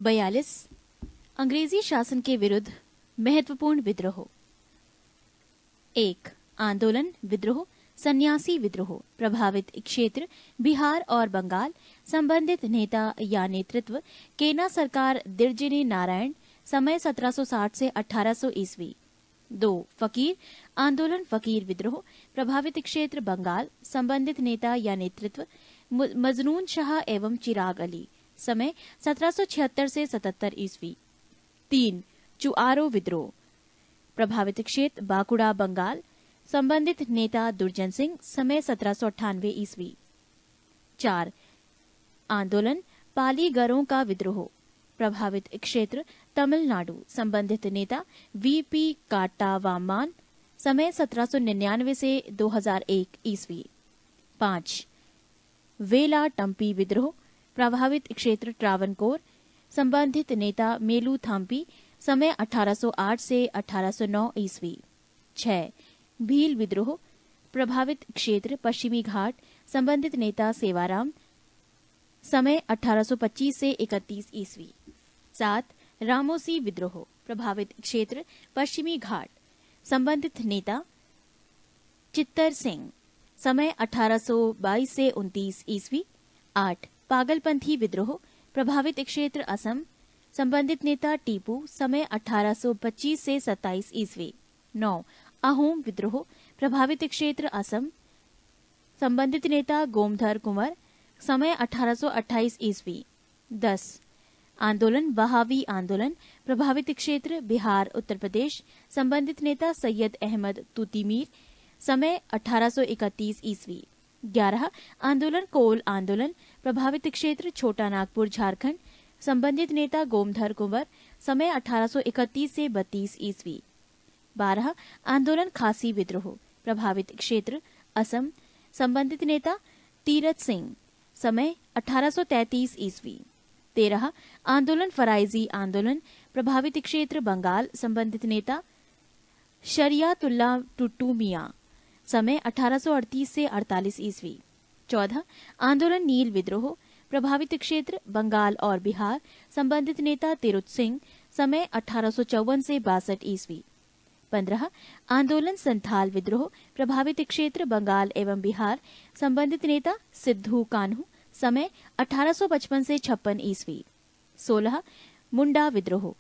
42 अंग्रेजी शासन के विरुद्ध महत्वपूर्ण विद्रोह। 1. आंदोलन विद्रोह सन्यासी विद्रोह। प्रभावित क्षेत्र बिहार और बंगाल। संबंधित नेता या नेतृत्व केना सरकार दिरजिनी नारायण। समय 1760 से 1800 ईस्वी। 2. फकीर आंदोलन फकीर विद्रोह। प्रभावित क्षेत्र बंगाल। संबंधित नेता या नेतृत्व मजनून शाह एवं चिराग अली। समय 1776 से 77 ईस्वी। 3. चुआरो विद्रोह। प्रभावित क्षेत्र बांकुड़ा बंगाल। संबंधित नेता दुर्जन सिंह। समय 1798 ईस्वी। 4. आंदोलन पाली गरों का विद्रोह। प्रभावित क्षेत्र तमिलनाडु। संबंधित नेता वीपी काट्टावाम्मान। समय 1799 से 2001 ईस्वी। 5. वेला टम्पी विद्रोह। प्रभावित क्षेत्र ट्रावनकोर। संबंधित नेता मेलू थाम्पी। समय 1808 से 1809 ईस्वी। 6. भील विद्रोह। प्रभावित क्षेत्र पश्चिमी घाट। संबंधित नेता सेवाराम। समय 1825 से 31 ईस्वी। 7. रामोसी विद्रोह। प्रभावित क्षेत्र पश्चिमी घाट। संबंधित नेता चित्तर सिंह। समय 1822 से 29 ईस्वी। 8. पागलपंथी विद्रोह। प्रभावित क्षेत्र असम। संबंधित नेता टीपू। समय 1825 से 27 ईस्वी। 9. अहोम विद्रोह। प्रभावित क्षेत्र असम। संबंधित नेता गोमधर कुंवर। समय 1828 ईस्वी। 10. आंदोलन वहावी आंदोलन। प्रभावित क्षेत्र बिहार उत्तर प्रदेश। संबंधित नेता सैयद अहमद तूतीमीर। समय 1831 ईस्वी। 11. आंदोलन कोल आंदोलन। प्रभावित क्षेत्र छोटा नागपुर झारखंड। संबंधित नेता गोमधर कुंवर। समय 1831 से 32 ईस्वी। 12. आंदोलन खासी विद्रोह। प्रभावित क्षेत्र असम। संबंधित नेता तीरथ सिंह। समय 1833 ईस्वी। 13. आंदोलन फराइजी आंदोलन। प्रभावित क्षेत्र बंगाल। संबंधित नेता शरियातुल्लाह टुट्टू मियां। समय 1838 से 48 ईस्वी। 14. आंदोलन नील विद्रोह। प्रभावित क्षेत्र बंगाल और बिहार। संबंधित नेता तिरुत सिंह। समय 1854 से 62 ईस्वी। 15. आंदोलन संथाल विद्रोह। प्रभावित क्षेत्र बंगाल एवं बिहार। संबंधित नेता सिद्धू कान्हू। समय 1855 से 56 ईस्वी। 16. मुंडा विद्रोह।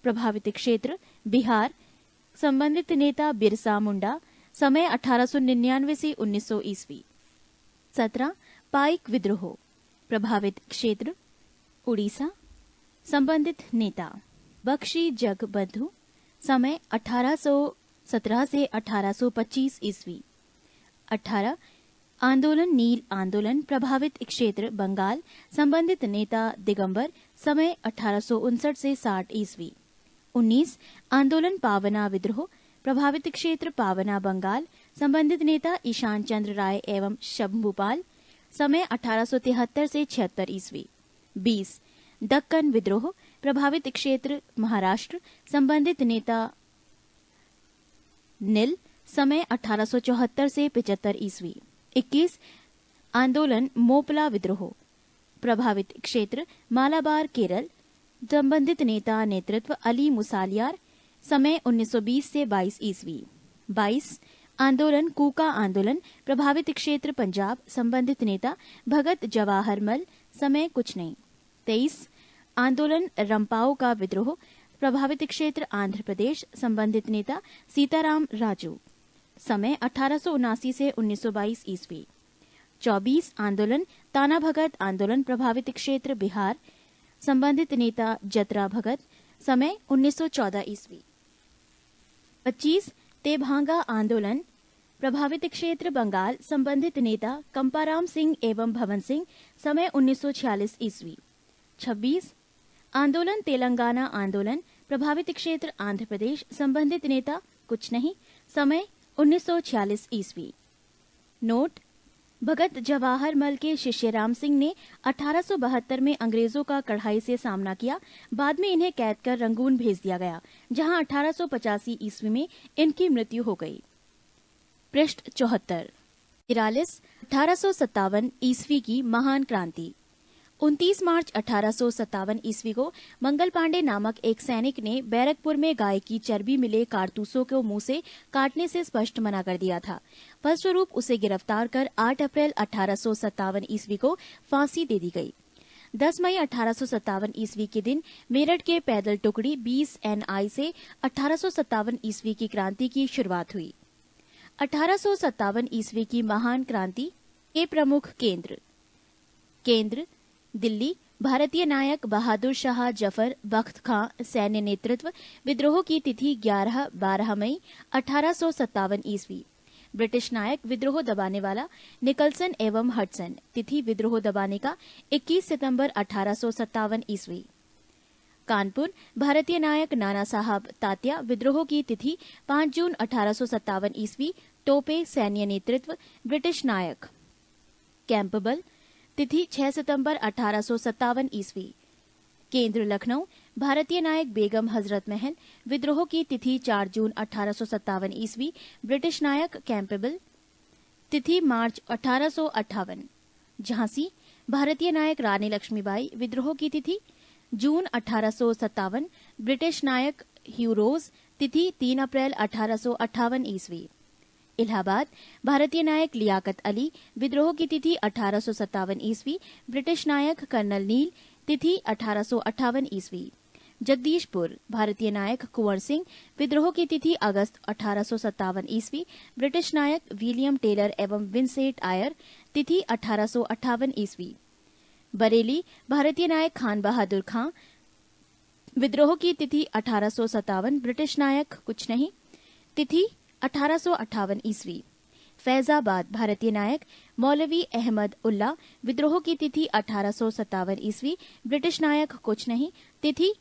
प्रभावित क्षेत्र बिहार। संबंधित नेता बिरसा मुंडा। समय 1899 से 1900 ईस्वी। 17. पाइक विद्रोह। प्रभावित क्षेत्र उड़ीसा। संबंधित नेता बख्शी जगबंधु। समय 1817 से 1825 ईस्वी। 18. आंदोलन नील आंदोलन। प्रभावित क्षेत्र बंगाल। संबंधित नेता दिगंबर। समय 1859 से 60 ईस्वी। 19. आंदोलन पावना विद्रोह। प्रभावित क्षेत्र पावना बंगाल। संबंधित नेता ईशान चंद्र राय एवं शंभुपाल। समय 1873 से 76 ईस्वी। 20. दक्कन विद्रोह। प्रभावित क्षेत्र महाराष्ट्र। संबंधित नेता नील। समय 1874 से 75 ईस्वी। 21. आंदोलन मोपला विद्रोह। प्रभावित क्षेत्र मालाबार केरल। संबंधित नेता नेतृत्व अली मुसालियार। समय 1920 से 22 ईस्वी। 22. आंदोलन कूका आंदोलन। प्रभावित क्षेत्र पंजाब। संबंधित नेता भगत जवाहर मल। समय कुछ नहीं। 23. आंदोलन रंपाओ का विद्रोह। प्रभावित क्षेत्र आंध्र प्रदेश। संबंधित नेता सीताराम राजू। समय 1879 से 1922 ईस्वी। 24. आंदोलन ताना भगत आंदोलन। प्रभावित क्षेत्र बिहार। संबंधित नेता जतरा भगत। समय 1914 ईस्वी। 25. तेभांगा आंदोलन। प्रभावित क्षेत्र बंगाल। संबंधित नेता कंपाराम सिंह एवं भवन सिंह। समय 1946 ईस्वी। 26. आंदोलन तेलंगाना आंदोलन। प्रभावित क्षेत्र आंध्र प्रदेश। संबंधित नेता कुछ नहीं। समय 1946 ईस्वी। नोट: भगत जवाहर मल के शिष्य राम सिंह ने 1872 में अंग्रेजों का कड़ाई से सामना किया। बाद में इन्हें कैद कर रंगून भेज दिया गया, जहां 1885 ईस्वी में इनकी मृत्यु हो गई। पृष्ठ 74। 1857 ईस्वी की महान क्रांति। 29 मार्च 1857 ईस्वी को मंगल पांडे नामक एक सैनिक ने बैरकपुर में गाय की चर्बी मिले कारतूसों को मुंह से काटने से स्पष्ट मना कर दिया था। फलस्वरूप उसे गिरफ्तार कर 8 अप्रैल 1857 ईस्वी को फांसी दे दी गई। 10 मई 1857 ईस्वी के दिन मेरठ के पैदल टुकड़ी 20 NI से 1857 ईस्वी की क्रांति की शुरुआत हुई। 1857 ईस्वी की महान क्रांति के प्रमुख केंद्र दिल्ली, भारतीय नायक बहादुर शाह जफर बख्त खां सैन्य नेतृत्व, विद्रोह की तिथि 11-12 मई 1857 ईस्वी। ब्रिटिश नायक विद्रोह दबाने वाला निकलसन एवं हडसन, तिथि विद्रोह दबाने का 21 सितंबर 1857 ईस्वी। कानपुर, भारतीय नायक नाना साहब तात्या, विद्रोह की तिथि 5 जून 1857 ईस्वी। टोपे, सैन्य नेतृत्व, ब्रिटिश नायक। कैंपबेल, तिथि 6 सितंबर 1857 ईस्वी। केंद्र लखनऊ, भारतीय नायक बेगम हजरत महल, विद्रोह की तिथि 4 जून 1857 ईस्वी। ब्रिटिश नायक कैंपबेल, तिथि मार्च 1858। झांसी, भारतीय नायक रानी लक्ष्मीबाई, विद्रोह की तिथि जून 1857। ब्रिटिश नायक ह्यू रोज, तिथि 3 अप्रैल 1858 ईस्वी। इलाहाबाद, भारतीय नायक लियाकत अली, विद्रोह की तिथि 1857 ईस्वी। ब्रिटिश नायक कर्नल नील, तिथि 1858 ईस्वी। जगदीशपुर, भारतीय नायक कुंवर सिंह, विद्रोह की तिथि अगस्त 1857 ईस्वी। ब्रिटिश नायक विलियम टेलर एवं विंसेंट आयर, तिथि 1858 ईस्वी। बरेली, भारतीय नायक खान बहादुर खां, विद्रोह की तिथि 1857। ब्रिटिश नायक कुछ नहीं, तिथि 1858 ईस्वी। फैजाबाद, भारतीय नायक मौलवी अहमद उल्ला, विद्रोह की तिथि 1857 ईस्वी। ब्रिटिश नायक कुछ नहीं, तिथि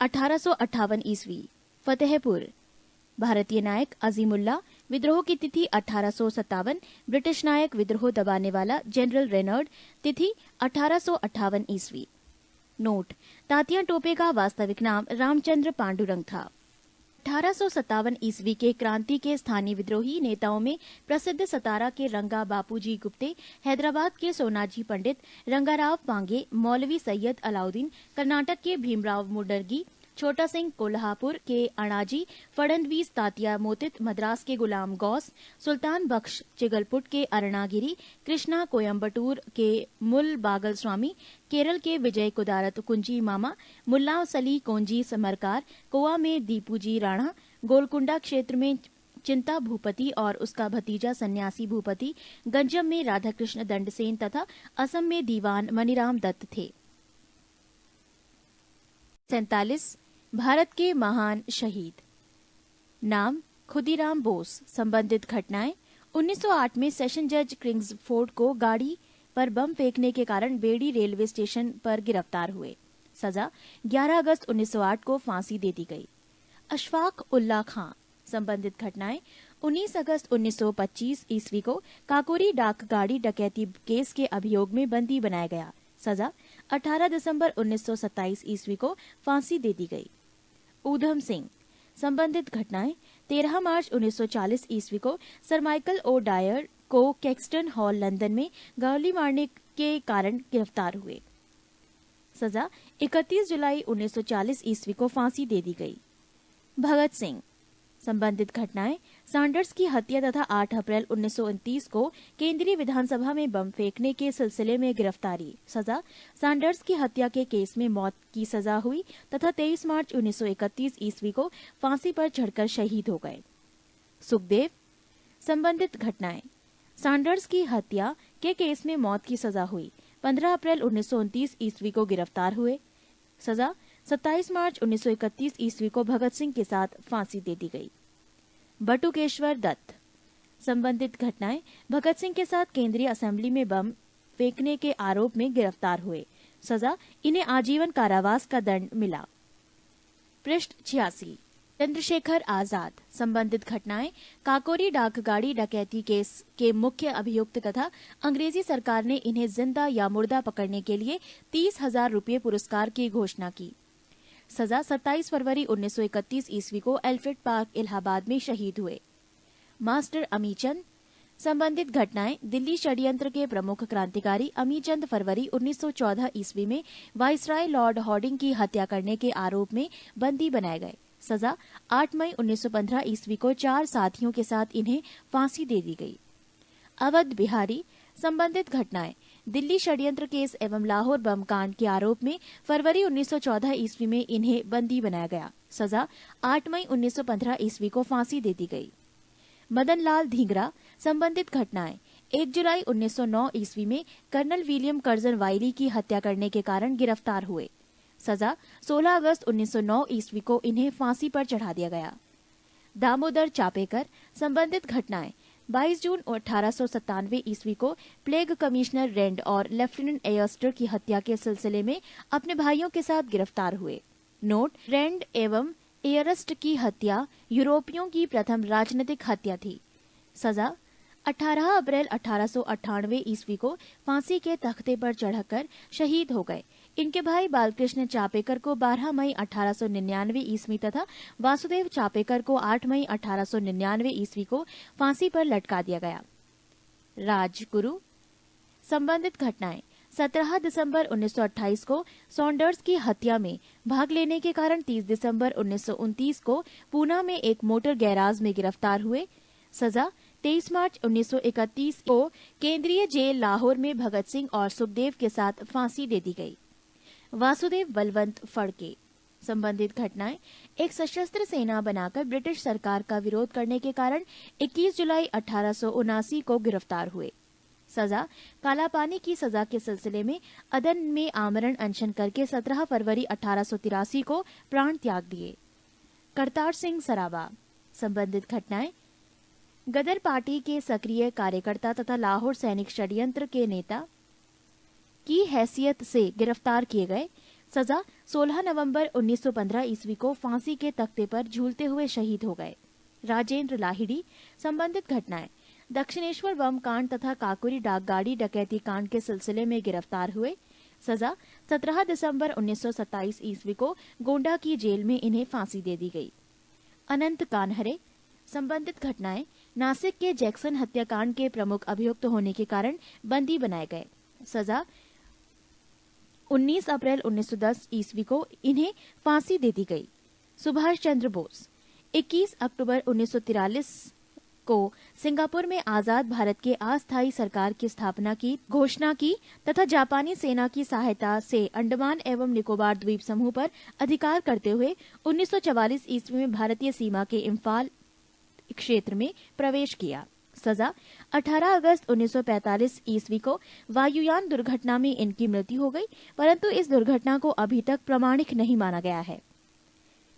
1858 ईस्वी। फतेहपुर, भारतीय नायक अजीमुल्ला, विद्रोह की तिथि 1857। ब्रिटिश नायक विद्रोह दबाने वाला जनरल रेनॉर्ड, तिथि 1858 ईस्वी। नोट: तात्या टोपे का वास्तविक नाम रामचंद्र पांडुरंग था। 1857 ईस्वी के क्रांति के स्थानीय विद्रोही नेताओं में प्रसिद्ध सतारा के रंगा बापूजी गुप्ते, हैदराबाद के सोनाजी पंडित, रंगाराव पांगे, मौलवी सैयद अलाउद्दीन, कर्नाटक के भीमराव मुडर्गी, छोटा सिंह कोल्हापुर के अणाजी, फडणवीस तात्या मोतित, मद्रास के गुलाम गौस, सुल्तान बख्श चिगलपुट के अरुणागिरी, कृष्णा कोयम्बटूर के मुल बागल स्वामी, केरल के विजय कुदारत कुंजी मामा, मुल्ला सली कोंजी समरकार, गोवा में दीपूजी राणा, गोलकुंडा क्षेत्र में चिंता भूपति और उसका भतीजा सन्यासी भूपति, गंजम में राधाकृष्ण दंडसेन तथा असम में दीवान मनीराम दत्त थे। 47 भारत के महान शहीद। नाम खुदीराम बोस। संबंधित घटनाएं: 1908 में सेशन जज किंग्सफोर्ड को गाड़ी पर बम फेंकने के कारण बेड़ी रेलवे स्टेशन पर गिरफ्तार हुए। सजा: 11 अगस्त 1908 को फांसी दे दी गई। अशफाक उल्ला खां। संबंधित घटनाएं: 19 अगस्त 1925 ईस्वी को काकोरी डाक गाड़ी डकैती केस के अभियोग में बंदी बनाया गया। सजा: 18 दिसंबर 1927 ईस्वी को फांसी दे दी गई। ऊधम सिंह। संबंधित घटनाएं: 13 मार्च 1940 ईस्वी को सर माइकल ओ डायर को कैक्सटन हॉल लंदन में गोली मारने के कारण गिरफ्तार हुए। सजा: 31 जुलाई 1940 ईस्वी को फांसी दे दी गई। भगत सिंह। संबंधित घटनाएं: सैंडर्स की हत्या तथा 8 अप्रैल 1929 को केंद्रीय विधानसभा में बम फेंकने के सिलसिले में गिरफ्तारी। सजा: सैंडर्स की हत्या के केस में मौत की सजा हुई तथा 23 मार्च 1931 ईस्वी को फांसी पर चढ़कर शहीद हो गए। सुखदेव। संबंधित घटनाएं: सैंडर्स की हत्या के केस में मौत की सजा हुई। 15 अप्रैल 1929 ईस्वी को गिरफ्तार हुए। सजा: 27 मार्च 1931 ईस्वी को भगत सिंह के साथ फांसी दे दी गई। बटुकेश्वर दत्त। संबंधित घटनाएं: भगत सिंह के साथ केंद्रीय असेंबली में बम फेंकने के आरोप में गिरफ्तार हुए। सजा: इन्हें आजीवन कारावास का दंड मिला। पृष्ठ 86। चंद्रशेखर आजाद। संबंधित घटनाएं: काकोरी डाकगाड़ी डकैती केस के मुख्य अभियुक्त तथा अंग्रेजी सरकार ने इन्हें जिंदा या मुर्दा पकड़ने के लिए 30,000 रुपये पुरस्कार की घोषणा की। सजा: 27 फरवरी 1931 ईस्वी को एल्फ्रेड पार्क इलाहाबाद में शहीद हुए। मास्टर अमीचंद। संबंधित घटनाएं दिल्ली षड्यंत्र के प्रमुख क्रांतिकारी अमीचंद फरवरी 1914 ईस्वी में वाइसराय लॉर्ड हॉर्डिंग की हत्या करने के आरोप में बंदी बनाए गए। सजा 8 मई 1915 ईस्वी को 4 साथियों के साथ इन्हें फांसी दे दी गई। अवध बिहारी संबंधित घटनाएं दिल्ली षड्यंत्र केस एवं लाहौर बम कांड के आरोप में फरवरी 1914 ईस्वी में इन्हें बंदी बनाया गया। सजा 8 मई 1915 ईस्वी को फांसी दे दी गई। मदन लाल धींगरा संबंधित घटनाएं 1 जुलाई 1909 ईस्वी में कर्नल विलियम कर्जन वाइली की हत्या करने के कारण गिरफ्तार हुए। सजा 16 अगस्त 1909 ईस्वी को इन्हें फांसी पर चढ़ा दिया गया। दामोदर चापेकर संबंधित घटनाएं 22 जून 1897 ईस्वी को प्लेग कमिश्नर रेंड और लेफ्टिनेंट एयरस्टर की हत्या के सिलसिले में अपने भाइयों के साथ गिरफ्तार हुए। नोट: रेंड एवं एयरस्ट की हत्या यूरोपियों की प्रथम राजनीतिक हत्या थी। सजा 18 अप्रैल 1898 ईस्वी को फांसी के तख्ते पर चढ़कर शहीद हो गए। इनके भाई बालकृष्ण चापेकर को 12 मई 1899 ईस्वी तथा वासुदेव चापेकर को 8 मई 1899 ईस्वी को फांसी पर लटका दिया गया। राजगुरु संबंधित घटनाएं 17 दिसंबर 1928 को सॉन्डर्स की हत्या में भाग लेने के कारण 30 दिसंबर 1929 को पूना में एक मोटर गैराज में गिरफ्तार हुए। सजा 23 मार्च 1931 को केंद्रीय जेल लाहौर में भगत सिंह और सुखदेव के साथ फांसी दे दी गई। वासुदेव बलवंत फड़के संबंधित घटनाएं एक सशस्त्र सेना बनाकर ब्रिटिश सरकार का विरोध करने के कारण 21 जुलाई 1879 को गिरफ्तार हुए। सजा कालापानी की सजा के सिलसिले में अदन में आमरण अनशन करके 17 फरवरी 1883 को प्राण त्याग दिए। करतार सिंह सराबा संबंधित घटनाएं गदर पार्टी के सक्रिय कार्यकर्ता तथा लाहौर सैनिक षड्यंत्र के नेता की हैसियत से गिरफ्तार किए गए। सजा 16 नवंबर 1915 ईस्वी को फांसी के तख्ते पर झूलते हुए शहीद हो गए। राजेंद्र लाहिड़ी संबंधित घटनाएं दक्षिणेश्वर बम कांड तथा काकोरी डाकगाड़ी डकैती कांड के सिलसिले में गिरफ्तार हुए। सजा 17 दिसंबर 1927 ईस्वी को गोंडा की जेल में इन्हें फांसी दे दी गई। अनंत कान्हरे संबंधित घटनाएं नासिक के जैक्सन हत्याकांड के प्रमुख अभियुक्त होने के कारण बंदी बनाए गए। सजा 19 अप्रैल 1910 ईस्वी को इन्हें फांसी दे दी गई। सुभाष चंद्र बोस 21 अक्टूबर 1943 को सिंगापुर में आजाद भारत के अस्थायी सरकार की स्थापना की घोषणा की तथा जापानी सेना की सहायता से अंडमान एवं निकोबार द्वीप समूह पर अधिकार करते हुए 1944 ईस्वी में भारतीय सीमा के इम्फाल क्षेत्र में प्रवेश किया। सजा 18 अगस्त 1945 ईस्वी को वायुयान दुर्घटना में इनकी मृत्यु हो गई, परंतु इस दुर्घटना को अभी तक प्रामाणिक नहीं माना गया है।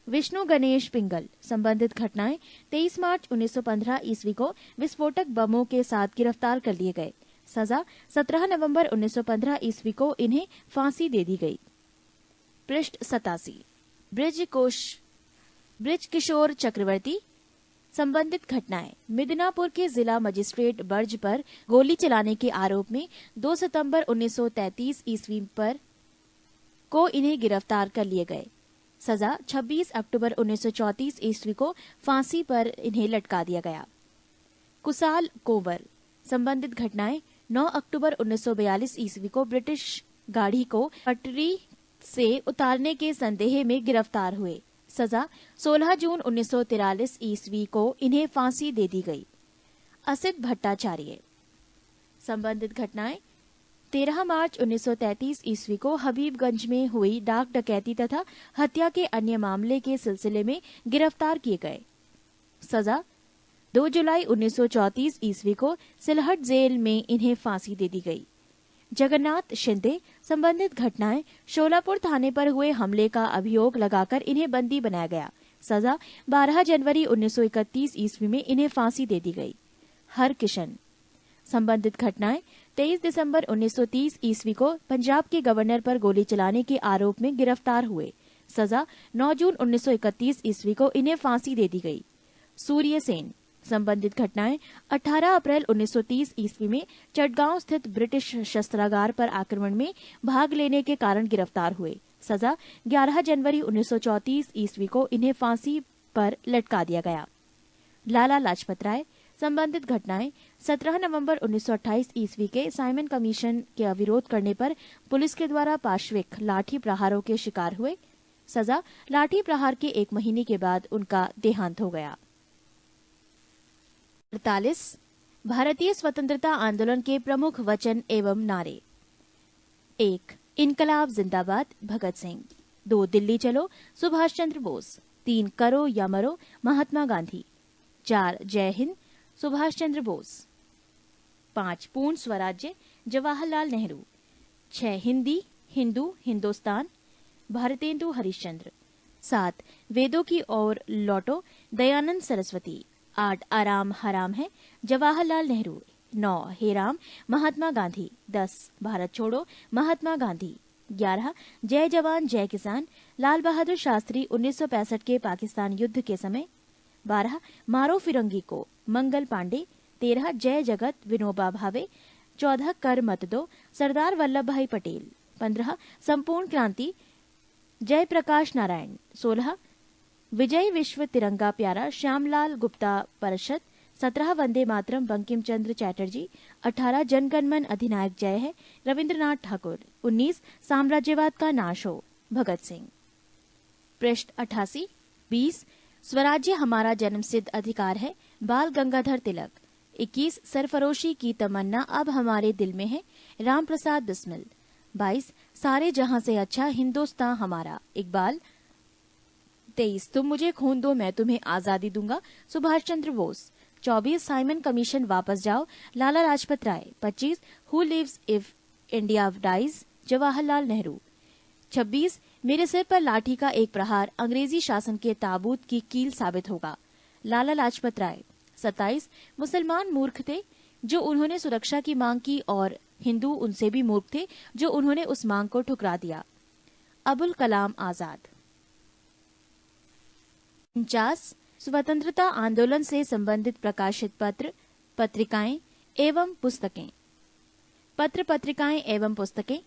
विष्णु गणेश पिंगल संबंधित घटनाएं 23 मार्च 1915 ईस्वी को विस्फोटक बमों के साथ गिरफ्तार कर लिए गए। सजा 17 नवंबर 1915 ईस्वी को इन्हें फांसी दे दी गई। पृष्ठ 87 ब्रिज किशोर चक्रवर्ती संबंधित घटनाएं मिदनापुर के जिला मजिस्ट्रेट बर्ज पर गोली चलाने के आरोप में 2 सितंबर 1933 ईस्वी पर को इन्हें गिरफ्तार कर लिए गए। सजा 26 अक्टूबर 1934 ईस्वी को फांसी पर इन्हें लटका दिया गया। कुसाल कोवर संबंधित घटनाएं 9 अक्टूबर 1942 ईस्वी को ब्रिटिश गाड़ी को पटरी से उतारने के संदेह में गिरफ्तार हुए। सजा 16 जून 1943 ईस्वी को इन्हें फांसी दे दी गई। असित भट्टाचार्य संबंधित घटनाएं 13 मार्च 1933 ईस्वी को हबीबगंज में हुई डाक डकैती तथा हत्या के अन्य मामले के सिलसिले में गिरफ्तार किए गए। सजा 2 जुलाई 1934 ईस्वी को सिलहट जेल में इन्हें फांसी दे दी गई। जगन्नाथ शिंदे संबंधित घटनाएं शोलापुर थाने पर हुए हमले का अभियोग लगाकर इन्हें बंदी बनाया गया। सजा 12 जनवरी 1931 ईस्वी में इन्हें फांसी दे दी गई। हर किशन संबंधित घटनाएं 23 दिसंबर 1930 ईस्वी को पंजाब के गवर्नर पर गोली चलाने के आरोप में गिरफ्तार हुए। सजा 9 जून 1931 ईस्वी को इन्हें फांसी दे दी गई। सूर्य सेन संबंधित घटनाएं 18 अप्रैल 1930 ईस्वी में चटगांव स्थित ब्रिटिश शस्त्रागार पर आक्रमण में भाग लेने के कारण गिरफ्तार हुए। सजा 11 जनवरी 1934 ईस्वी को इन्हें फांसी पर लटका दिया गया। लाला लाजपत राय संबंधित घटनाएं 17 नवंबर 1928 ईस्वी के साइमन कमीशन के विरोध करने पर पुलिस के द्वारा पाशविक लाठी प्रहारों के शिकार हुए। सजा लाठी प्रहार के 1 महीने के बाद उनका देहांत हो गया। 48 भारतीय स्वतंत्रता आंदोलन के प्रमुख वचन एवं नारे। 1 इनकलाब जिंदाबाद भगत सिंह। 2 दिल्ली चलो सुभाष चंद्र बोस। 3 करो या मरो महात्मा गांधी। 4 जय हिंद सुभाष चंद्र बोस। 5 पूर्ण स्वराज्य जवाहरलाल नेहरू। 6 हिंदी हिंदू हिंदुस्तान भारतेंदु हरिश्चंद्र। 7 वेदों की ओर लौटो दयानंद सरस्वती। 8 आराम हराम है जवाहरलाल नेहरू। 9 हे राम महात्मा गांधी। 10 भारत छोड़ो महात्मा गांधी। 11 जय जवान जय किसान लाल बहादुर शास्त्री 1965 के पाकिस्तान युद्ध के समय। 12 मारो फिरंगी को मंगल पांडे। 13 जय जगत विनोबा भावे। 14 कर मत दो सरदार वल्लभ भाई पटेल। 15 संपूर्ण क्रांति जय प्रकाश नारायण। 16 विजय विश्व तिरंगा प्यारा श्यामलाल गुप्ता परिषद। 17 वंदे मातरम बंकिम चंद्र चैटर्जी। 18 जनगणमन अधिनायक जय है रविंद्रनाथ ठाकुर। 19 साम्राज्यवाद का नाश हो भगत सिंह। पृष्ठ 88। 20 स्वराज्य हमारा जन्मसिद्ध अधिकार है बाल गंगाधर तिलक। 21 सरफरोशी की तमन्ना अब हमारे दिल में है राम प्रसाद बिस्मिल। 22 सारे जहां से अच्छा हिंदुस्तान हमारा इकबाल। 23 तुम मुझे खून दो मैं तुम्हें आजादी दूंगा सुभाष चंद्र बोस। 24 साइमन कमीशन वापस जाओ Lala Lajpat Rai. 25 who lives if India dies Jawaharlal Nehru. 26 मेरे सिर पर लाठी का एक प्रहार अंग्रेजी शासन के ताबूत की कील साबित होगा लाला लाजपत राय। 27 मुसलमान मूर्ख थे जो उन्होंने सुरक्षा की मांग की और हिंदू उनसे भी मूर्ख थे जो उन्होंने उस मांग को ठुकरा दिया अबुल कलाम आजाद। 49 स्वतंत्रता आंदोलन से संबंधित प्रकाशित पत्र पत्रिकाएं एवं पुस्तकें। पत्र पत्रिकाएं एवं पुस्तकें।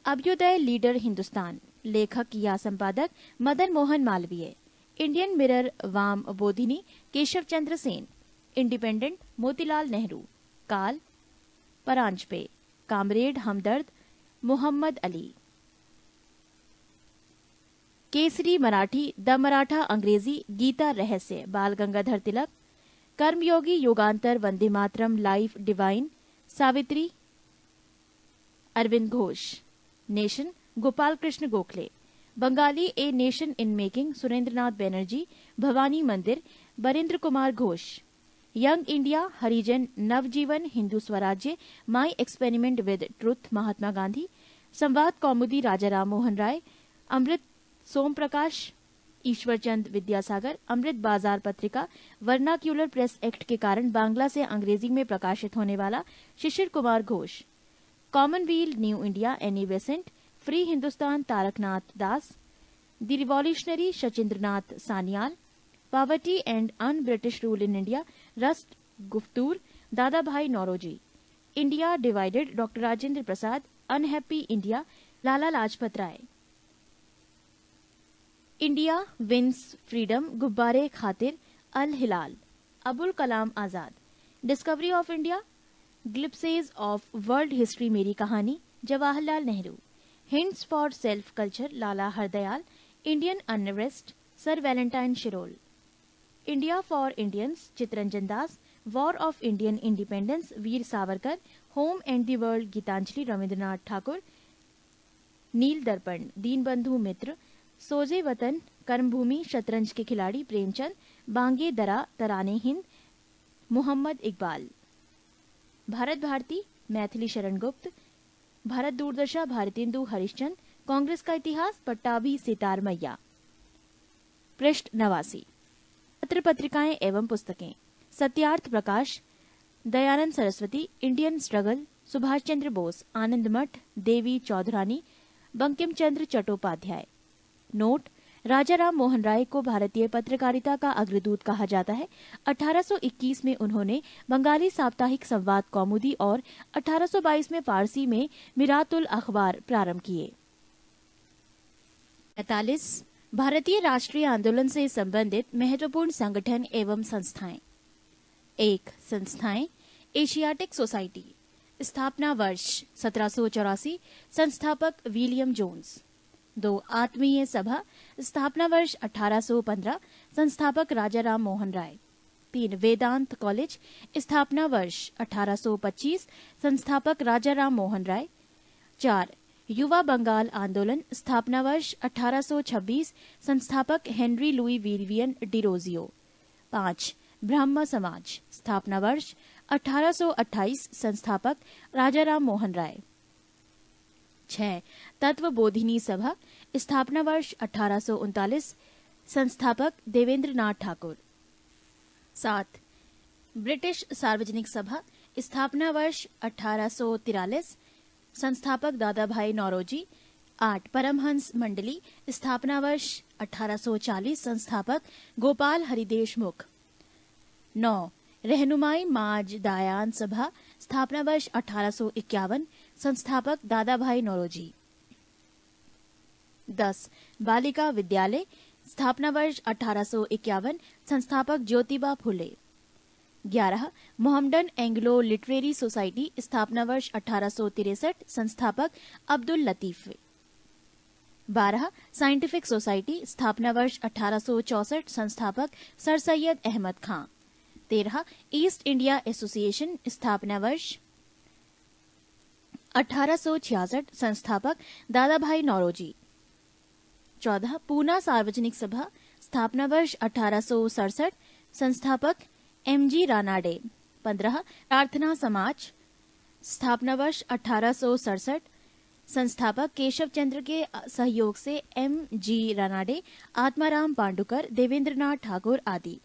अभ्युदय लीडर हिंदुस्तान लेखक या संपादक Madan Mohan Malviya. Indian mirror Vama Bodhini Keshav Chandra Sen. Independent Motilal Nehru. Kal Paranjpe. Comrade Hamdard Mohammad Ali. Kesari Marathi the Maratha Angrezi Gita Rahasya Bal Gangadhar Tilak. Karmayogi Yugantar Vande Mataram life divine Savitri Aurobindo Ghosh. Nation Gopal Krishna Gokhale. Bengali a nation in making Surendranath Banerjee Bhawani Mandir Barindra Kumar Ghosh. Young India Harijan Navjivan Hindu Swarajya my experiment with truth Mahatma Gandhi. संवाद कौमुदी राजा राम मोहन राय। अमृत सोम प्रकाश ईश्वरचंद विद्यासागर। अमृत बाजार पत्रिका वर्नाक्यूलर प्रेस एक्ट के कारण बांग्ला से अंग्रेजी में प्रकाशित होने वाला Shishir Kumar Ghosh. Commonwealth new India Annie Besant. Free Hindustan Taraknath Das. The revolutionary Sachindranath Sanyal. Poverty and un British rule in India Rast Goftar Dadabhai Naoroji. India divided doctor Rajendra Prasad. Unhappy India Lala Lajpat Rai. India wins freedom Ghubar Khatir Al Hilal Abul Kalam Azad. Discovery of India glimpses of world history Meri Kahani Jawaharlal Nehru. Hints for self culture Lala Hardayal. Indian unrest sir Valentine Chirol. India for Indians Chittaranjan Das. War of Indian independence Veer Savarkar. Home and the world Gitanjali Rabindranath Thakur. Neel Darpan Dinabandhu मित्र। सोजे वतन कर्मभूमि शतरंज के खिलाड़ी प्रेमचंद। बांगे दरा तराने हिंद मोहम्मद इकबाल। भारत भारती मैथिली शरण गुप्त। भारत दूरदर्शा भारतेंदु हरिश्चंद। कांग्रेस का इतिहास पट्टाभी सितार मैया। पृष्ठ 89। पत्र पत्रिकाएं एवं पुस्तकें। सत्यार्थ प्रकाश दयानंद सरस्वती इंडियन स्ट्रगल सुभाष चंद्र बोस आनंद मठ देवी चौधरानी बंकिम चंद्र चट्टोपाध्याय। नोट राजा राम मोहन राय को भारतीय पत्रकारिता का अग्रदूत कहा जाता है। 1821 में उन्होंने बंगाली साप्ताहिक संवाद कौमुदी और 1822 में फारसी में मिरातुल अखबार प्रारंभ किए। 45 भारतीय राष्ट्रीय आंदोलन से संबंधित महत्वपूर्ण संगठन एवं संस्थाएं। 1. संस्थाएं। एशियाटिक सोसाइटी, स्थापना वर्ष 1784, संस्थापक विलियम जोन्स। 2. आत्मीय सभा, स्थापना वर्ष 1815, संस्थापक राजाराम मोहन राय। 3. वेदांत कॉलेज, स्थापना वर्ष 1825, संस्थापक राजाराम मोहन राय। 4. युवा बंगाल आंदोलन, स्थापना वर्ष 1826, संस्थापक हेनरी लुई विवियन डिरोजियो। 5. ब्रह्म समाज, स्थापना वर्ष 1828, संस्थापक राजाराम मोहन राय। 6. तत्व बोधिनी सभा, स्थापना वर्ष 1839, संस्थापक देवेंद्र नाथ ठाकुर। 7. ब्रिटिश सार्वजनिक सभा, स्थापना वर्ष 1843, संस्थापक दादा भाई नौरोजी। 8. परमहंस मंडली, स्थापना वर्ष 1840, संस्थापक गोपाल हरिदेशमुख। 9. रहनुमाई माज दायान सभा, स्थापना वर्ष 1851, संस्थापक दादा भाई नौरोजी। 10. बालिका विद्यालय, स्थापना वर्ष 1851, संस्थापक Jyotiba Phule. 11. Mohammedan Anglo literary society, स्थापना वर्ष 1863, संस्थापक अब्दुल लतीफ। 12. साइंटिफिक सोसाइटी, स्थापना वर्ष 1864, संस्थापक सर सैयद अहमद खां। 13. ईस्ट इंडिया एसोसिएशन, स्थापना वर्ष 1866, संस्थापक दादा भाई नौरोजी। 14. पूना सार्वजनिक सभा, स्थापना वर्ष 1867, संस्थापक एमजी रानाडे। 15. प्रार्थना समाज, स्थापना वर्ष 1867, संस्थापक केशव चंद्र के सहयोग से एमजी रानाडे, आत्माराम पांडुकर, देवेंद्रनाथ ठाकुर आदि।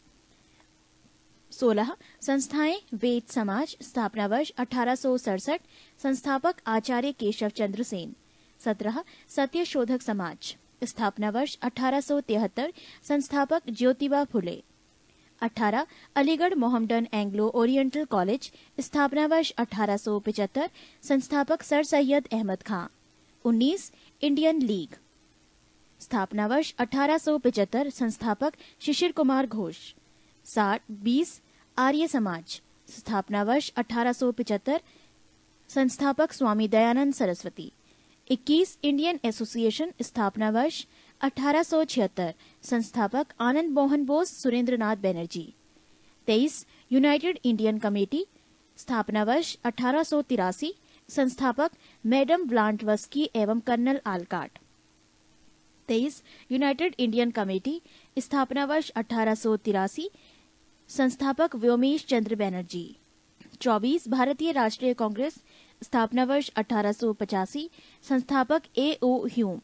16. संस्थाएं वेद समाज, स्थापना वर्ष 1867, संस्थापक आचार्य केशव चंद्र सेन। 17. सत्य शोधक समाज, स्थापना वर्ष 1873, संस्थापक Jyotiba Phule. 18. Aligarh Mohammedan Anglo oriental college, स्थापना वर्ष 1875, संस्थापक सर सैयद अहमद खां। 19. इंडियन लीग, स्थापना वर्ष 1875, संस्थापक शिशिर कुमार घोष। 20. आर्य समाज, स्थापना वर्ष 1875, संस्थापक स्वामी दयानंद सरस्वती। 21. इंडियन एसोसिएशन, स्थापना वर्ष 1876, संस्थापक Anand Mohan Bose, Surendranath Banerjee. 23. United Indian committee, स्थापना वर्ष 1883, संस्थापक मैडम ब्लांटवस्की एवं colonel Olcott. 23. United Indian committee, स्थापना वर्ष 1883, संस्थापक व्योमेश चंद्र बनर्जी। 24. भारतीय राष्ट्रीय कांग्रेस, स्थापना वर्ष 1885, संस्थापक A.O.. Hume.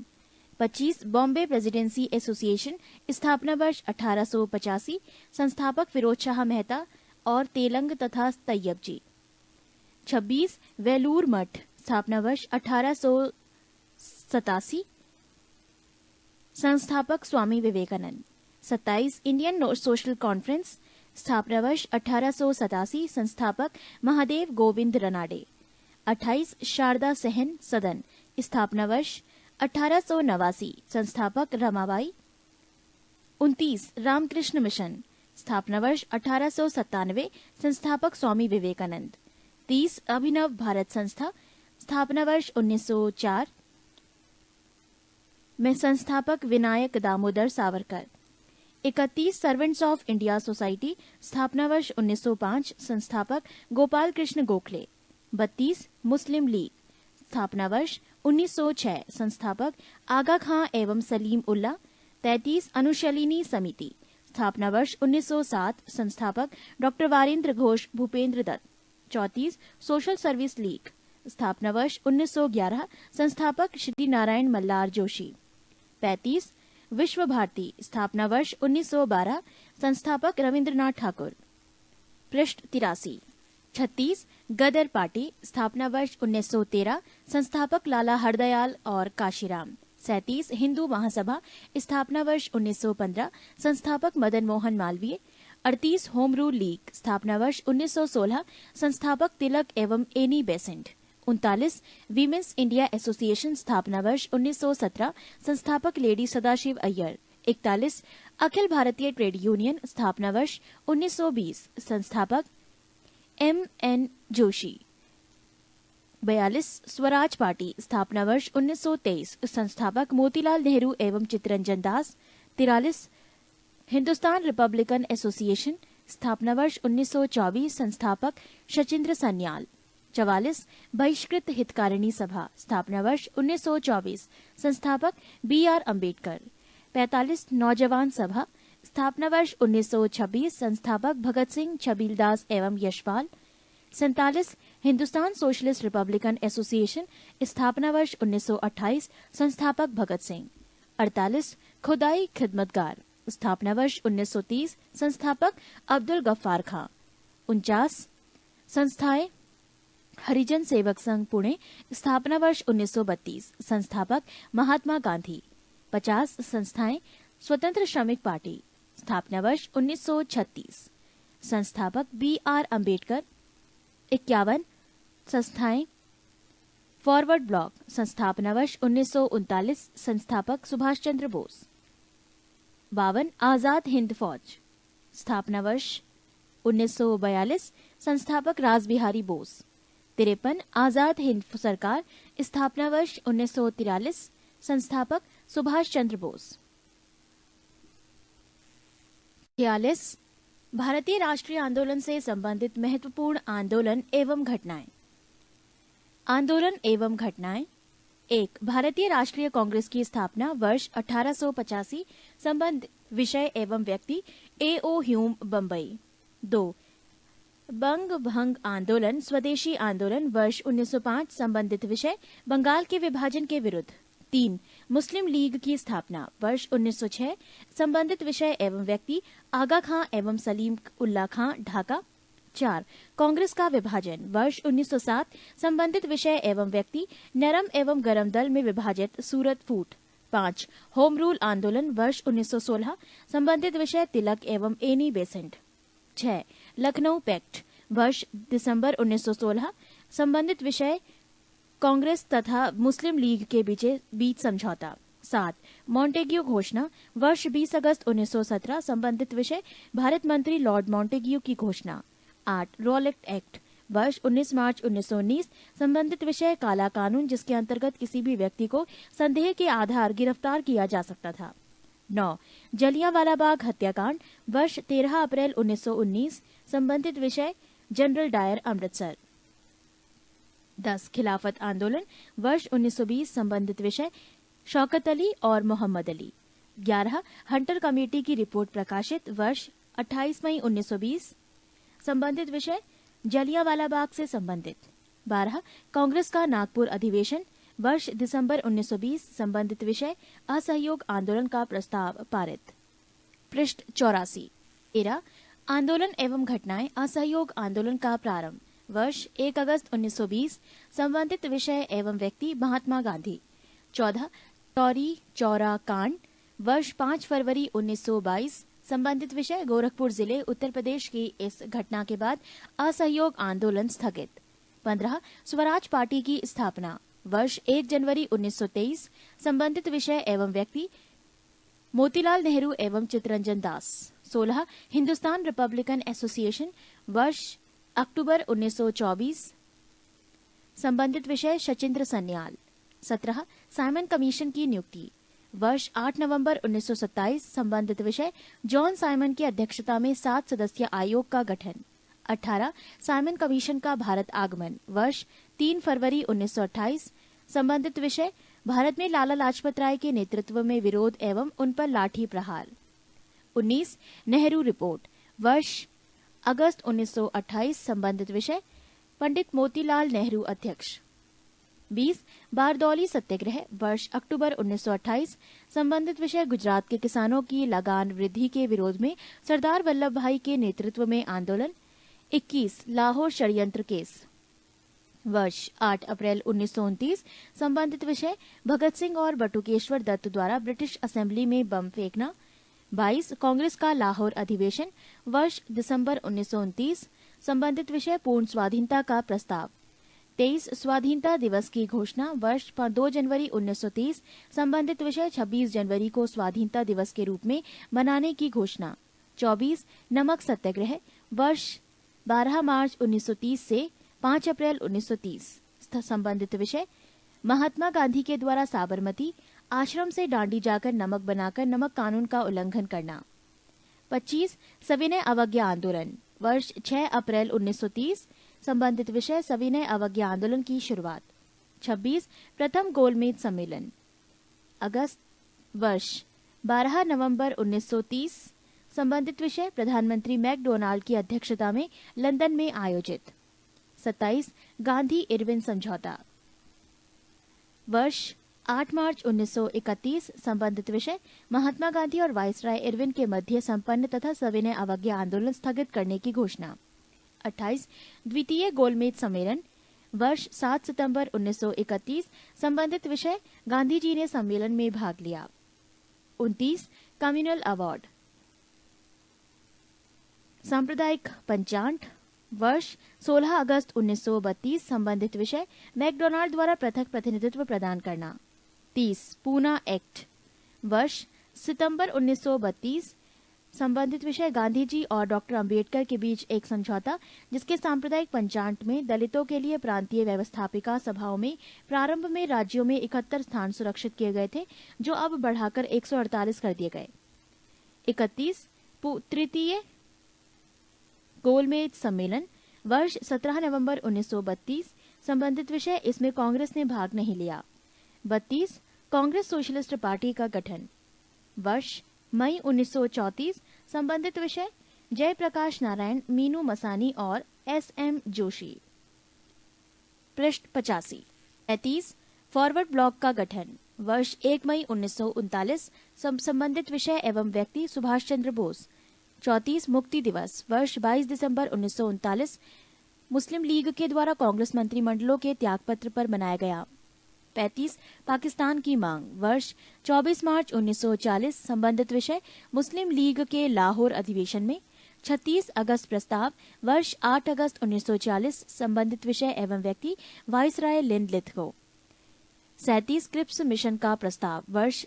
25. Bombay presidency association, स्थापना वर्ष 1885, संस्थापक फिरोज शाह मेहता और तेलंग तथा तैयब जी। 26. वेलूर मठ, स्थापना वर्ष 1887, संस्थापक Swami Vivekananda. 27. Indian social conference, स्थापना वर्ष 1887, संस्थापक महादेव गोविंद रनाडे। 28. शारदा सहन सदन, स्थापना वर्ष 1889, संस्थापक रमाबाई। 29. रामकृष्ण मिशन, स्थापना वर्ष 1897, संस्थापक स्वामी विवेकानंद। 30. अभिनव भारत संस्था, स्थापना वर्ष 1904 में संस्थापक Vinayak Damodar Savarkar. 31. Servants of India society, स्थापना वर्ष 1905, संस्थापक गोपाल कृष्ण गोखले। 32. मुस्लिम लीग, स्थापना वर्ष 1906, संस्थापक आगा खां एवं सलीम उल्ला। 33. अनुशलिनी समिति, स्थापना वर्ष 1907, संस्थापक doctor Varendra Ghosh, Bhupendra Dutt. 34. Social service league, स्थापना वर्ष 1911, संस्थापक श्री नारायण मल्लार जोशी। 35. विश्व भारती, स्थापना वर्ष 1912, संस्थापक रविंद्रनाथ ठाकुर। पृष्ठ 83. 36. गदर पार्टी, स्थापना वर्ष 1913, संस्थापक लाला हरदयाल और काशीराम। 37. हिंदू महासभा, स्थापना वर्ष 1915, संस्थापक Madan Mohan Malviya. 38. Home rule league, स्थापना वर्ष 1916, संस्थापक तिलक एवं Annie Besant. 39. Women's India association, स्थापना वर्ष 1917, संस्थापक lady Sadashiv Iyer. 41 Akhil Bharatiya trade union स्थापना वर्ष 1920 संस्थापक M.N. जोशी। 42 स्वराज पार्टी स्थापना वर्ष 1923 संस्थापक मोतीलाल नेहरू एवं चित्तरंजन दास। 43 हिंदुस्तान रिपब्लिकन एसोसिएशन स्थापना वर्ष 1924 संस्थापक शचीन्द्र सन्याल। 44 बहिष्कृत हितकारिणी सभा स्थापना वर्ष 1924 संस्थापक B.R. अम्बेडकर। 45 नौजवान सभा स्थापना वर्ष 1926 संस्थापक भगत सिंह, छबीलदास एवं Yashpal. 47 Hindustan socialist Republican association स्थापना वर्ष 1928 संस्थापक भगत सिंह। 48 खुदाई खिदमतगार स्थापना वर्ष 1930 संस्थापक अब्दुल गफ्फार खां। 49 संस्थाएं हरिजन सेवक संघ पुणे स्थापना वर्ष 1932 संस्थापक महात्मा गांधी। 50 संस्थाएं स्वतंत्र श्रमिक पार्टी स्थापना वर्ष 1936 संस्थापक B.R. अम्बेडकर। 51 संस्थाएं फॉरवर्ड ब्लॉक संस्थापना वर्ष 1939 संस्थापक सुभाष चंद्र बोस। 52 आजाद हिंद फौज स्थापना वर्ष 1942 संस्थापक रासबिहारी बोस। 53 आजाद हिंद सरकार स्थापना वर्ष 1943 संस्थापक सुभाष चंद्र बोस। 46 भारतीय राष्ट्रीय आंदोलन से संबंधित महत्वपूर्ण आंदोलन एवं घटनाएं। आंदोलन एवं घटनाएं। 1 भारतीय राष्ट्रीय कांग्रेस की स्थापना वर्ष 1885 संबंध विषय एवं व्यक्ति A.O. ह्यूम बम्बई। 2 बंग भंग आंदोलन स्वदेशी आंदोलन वर्ष 1905 संबंधित विषय बंगाल के विभाजन के विरुद्ध। 3 मुस्लिम लीग की स्थापना वर्ष 1906 संबंधित विषय एवं व्यक्ति आगा खां एवं सलीम उल्ला खां ढाका। 4 कांग्रेस का विभाजन वर्ष 1907 संबंधित विषय एवं व्यक्ति नरम एवं गरम दल में विभाजित सूरत फूट। 5 होम रूल आंदोलन वर्ष 1916 संबंधित विषय तिलक एवं एनी बेसेंट। 6 लखनऊ पैक्ट वर्ष दिसंबर 1916 संबंधित विषय कांग्रेस तथा मुस्लिम लीग के बीच समझौता। 7 मॉन्टेग्यू घोषणा वर्ष 20 अगस्त 1917 संबंधित विषय भारत मंत्री लॉर्ड मॉन्टेग्यू की घोषणा। 8 रॉलेट एक्ट वर्ष 19 मार्च 1919 संबंधित विषय काला कानून जिसके अंतर्गत किसी भी व्यक्ति को संदेह के आधार गिरफ्तार किया जा सकता था। 9 जलियांवाला बाग हत्याकांड वर्ष 13 अप्रैल 1919 संबंधित विषय जनरल डायर अमृतसर। 10 खिलाफत आंदोलन वर्ष 1920 संबंधित विषय शौकत अली और मोहम्मद अली। 11 हंटर कमेटी की रिपोर्ट प्रकाशित वर्ष 28 मई 1920 संबंधित विषय जलियांवाला बाग से संबंधित। 12 कांग्रेस का नागपुर अधिवेशन वर्ष दिसंबर 1920 संबंधित विषय असहयोग आंदोलन का प्रस्ताव पारित। पृष्ठ 84। 13 आंदोलन एवं घटनाएं असहयोग आंदोलन का प्रारंभ वर्ष 1 अगस्त 1920 संबंधित विषय एवं व्यक्ति महात्मा गांधी। 14 चौरी चौरा कांड वर्ष 5 फरवरी 1922 संबंधित विषय गोरखपुर जिले उत्तर प्रदेश की इस घटना के बाद असहयोग आंदोलन स्थगित। 15 स्वराज पार्टी की स्थापना वर्ष 1 जनवरी 1923 संबंधित विषय एवं व्यक्ति मोतीलाल नेहरू एवं चित्तरंजन दास। 16 हिंदुस्तान रिपब्लिकन एसोसिएशन वर्ष अक्टूबर 1924 संबंधित विषय शचीन्द्र सन्याल। 17 साइमन कमीशन की नियुक्ति वर्ष 8 नवंबर 1927 संबंधित विषय जॉन साइमन की अध्यक्षता में 7 सदस्यीय आयोग का गठन। 18 साइमन कमीशन का भारत आगमन वर्ष 3 फरवरी 1928 संबंधित विषय भारत में लाला लाजपत राय के नेतृत्व में विरोध एवं उन पर लाठी प्रहार। 19 नेहरू रिपोर्ट वर्ष अगस्त 1928 संबंधित विषय पंडित मोतीलाल नेहरू अध्यक्ष। 20 बारदौली सत्याग्रह वर्ष अक्टूबर 1928 संबंधित विषय गुजरात के किसानों की लगान वृद्धि के विरोध में सरदार वल्लभ भाई के नेतृत्व में आंदोलन। 21 लाहौर षड्यंत्र केस वर्ष 8 अप्रैल 1929 संबंधित विषय भगत सिंह और बटुकेश्वर दत्त द्वारा ब्रिटिश असेंबली में बम फेंकना। 22 कांग्रेस का लाहौर अधिवेशन वर्ष दिसंबर 1929 संबंधित विषय पूर्ण स्वाधीनता का प्रस्ताव। 23 स्वाधीनता दिवस की घोषणा वर्ष 2 जनवरी 1930 संबंधित विषय 26 जनवरी को स्वाधीनता दिवस के रूप में मनाने की घोषणा। 24 नमक सत्याग्रह वर्ष 12 मार्च 1930 से 5 अप्रैल 1930 संबंधित विषय महात्मा गांधी के द्वारा साबरमती आश्रम से डांडी जाकर नमक बनाकर नमक कानून का उल्लंघन करना। 25 सविनय अवज्ञा आंदोलन वर्ष 6 अप्रैल 1930 संबंधित विषय सविनय अवज्ञा आंदोलन की शुरुआत। 26 प्रथम गोलमेज सम्मेलन अगस्त वर्ष 12 नवंबर 1930 संबंधित विषय प्रधानमंत्री मैकडोनाल्ड की अध्यक्षता में लंदन में आयोजित। 27 गांधी इरविन समझौता वर्ष 8 मार्च 1931 संबंधित विषय महात्मा गांधी और वायसराय इरविन के मध्य संपन्न तथा सविनय अवज्ञा आंदोलन स्थगित करने की घोषणा। 28 द्वितीय गोलमेज सम्मेलन वर्ष 7 सितंबर 1931 संबंधित विषय गांधी जी ने सम्मेलन में भाग लिया। 29 कम्युनल अवार्ड सांप्रदायिक पंचांग वर्ष 16 अगस्त 1932 संबंधित विषय मैकडोनाल्ड द्वारा पृथक प्रतिनिधित्व प्रदान करना। 30 पूना एक्ट वर्ष सितंबर 1932 संबंधित विषय गांधी जी और डॉक्टर अंबेडकर के बीच एक समझौता जिसके सांप्रदायिक पंचांग में दलितों के लिए प्रांतीय व्यवस्थापिका सभाओं में प्रारंभ में राज्यों में 71 स्थान सुरक्षित किए गए थे जो अब बढ़ाकर 148 कर दिए गए। 31 तृतीय गोलमेज सम्मेलन वर्ष 17 नवंबर 1932 संबंधित विषय इसमें कांग्रेस ने भाग नहीं लिया। 32 कांग्रेस सोशलिस्ट पार्टी का गठन वर्ष मई 1934 संबंधित विषय जयप्रकाश नारायण, मीनू मसानी और एस.एम. जोशी। पृष्ठ 85। 33 फॉरवर्ड ब्लॉक का गठन वर्ष 1 मई 1939 संबंधित विषय एवं व्यक्ति सुभाष चंद्र बोस। 34 मुक्ति दिवस वर्ष 22 दिसंबर 1939 मुस्लिम लीग के द्वारा कांग्रेस मंत्रिमंडलों के त्यागपत्र पर मनाया गया। 35 पाकिस्तान की मांग वर्ष 24 मार्च 1940 संबंधित विषय मुस्लिम लीग के लाहौर अधिवेशन में। 36 अगस्त प्रस्ताव वर्ष 8 अगस्त 1940 संबंधित विषय एवं व्यक्ति वाइसराय लिंड लिथगो। 37 क्रिप्स मिशन का प्रस्ताव वर्ष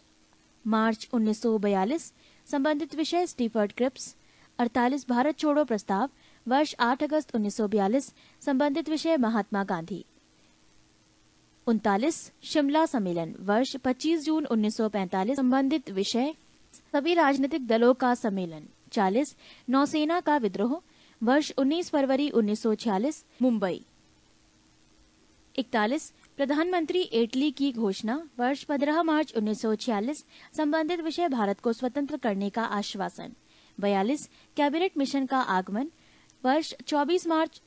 मार्च 1942 संबंधित विषय स्टीफर्ड क्रिप्स। 48 भारत छोड़ो प्रस्ताव वर्ष 8 अगस्त 1942 संबंधित विषय महात्मा गांधी। 39 शिमला सम्मेलन वर्ष 25 जून 1945 संबंधित विषय सभी राजनीतिक दलों का सम्मेलन। 40 नौसेना का विद्रोह वर्ष 19 फरवरी 1946 मुंबई। 41 प्रधानमंत्री इटली की घोषणा वर्ष 15 मार्च 1946 संबंधित विषय भारत को स्वतंत्र करने का आश्वासन। 42 कैबिनेट मिशन का आगमन वर्ष 24 मार्च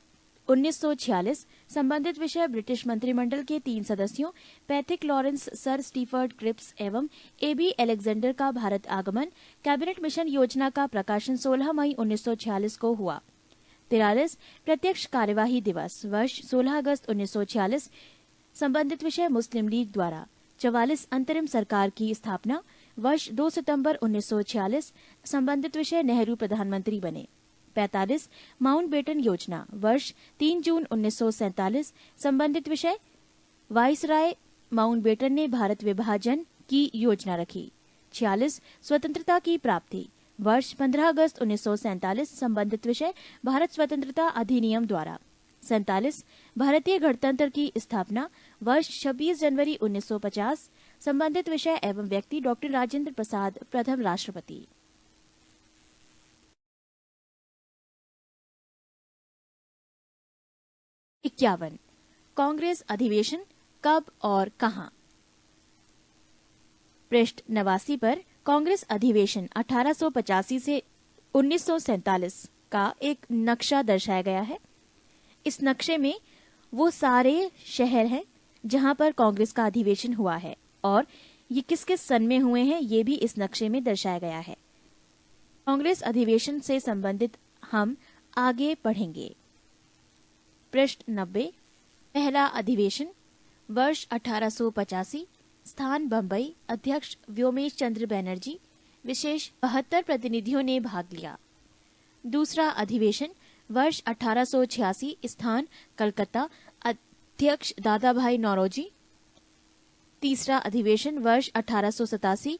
1946 संबंधित विषय ब्रिटिश मंत्रिमंडल के 3 सदस्यों Pethick Lawrence, sir Stafford Cripps एवं ए.बी. अलेक्जेंडर का भारत आगमन। कैबिनेट मिशन योजना का प्रकाशन 16 मई 1946 को हुआ। 43 प्रत्यक्ष कार्यवाही दिवस वर्ष 16 अगस्त 1946 संबंधित विषय मुस्लिम लीग द्वारा। 44 अंतरिम सरकार की स्थापना वर्ष 2 सितंबर 1946 संबंधित विषय नेहरू प्रधानमंत्री बने। 45 माउंटबेटन योजना वर्ष 3 जून 1947 संबंधित विषय वाइसराय माउंटबेटन ने भारत विभाजन की योजना रखी। 46 स्वतंत्रता की प्राप्ति वर्ष 15 अगस्त 1947 संबंधित विषय भारत स्वतंत्रता अधिनियम द्वारा। 47 भारतीय गणतंत्र की स्थापना वर्ष 26 जनवरी 1950 संबंधित विषय एवं व्यक्ति डॉक्टर राजेंद्र प्रसाद प्रथम राष्ट्रपति। इक्यावन कांग्रेस अधिवेशन कब और कहां। पृष्ठ 89 पर कांग्रेस अधिवेशन 1885 से 1947 का एक नक्शा दर्शाया गया है। इस नक्शे में वो सारे शहर हैं जहां पर कांग्रेस का अधिवेशन हुआ है और ये किस किस सन में हुए हैं ये भी इस नक्शे में दर्शाया गया है। कांग्रेस अधिवेशन से संबंधित हम आगे पढ़ेंगे। पृष्ठ 90 पहला अधिवेशन वर्ष 1885 स्थान बंबई, अध्यक्ष व्योमेश चंद्र बैनर्जी, विशेष 72 प्रतिनिधियों ने भाग लिया। दूसरा अधिवेशन वर्ष 1886 स्थान कलकत्ता, अध्यक्ष दादा भाई नौरोजी। तीसरा अधिवेशन वर्ष 1887,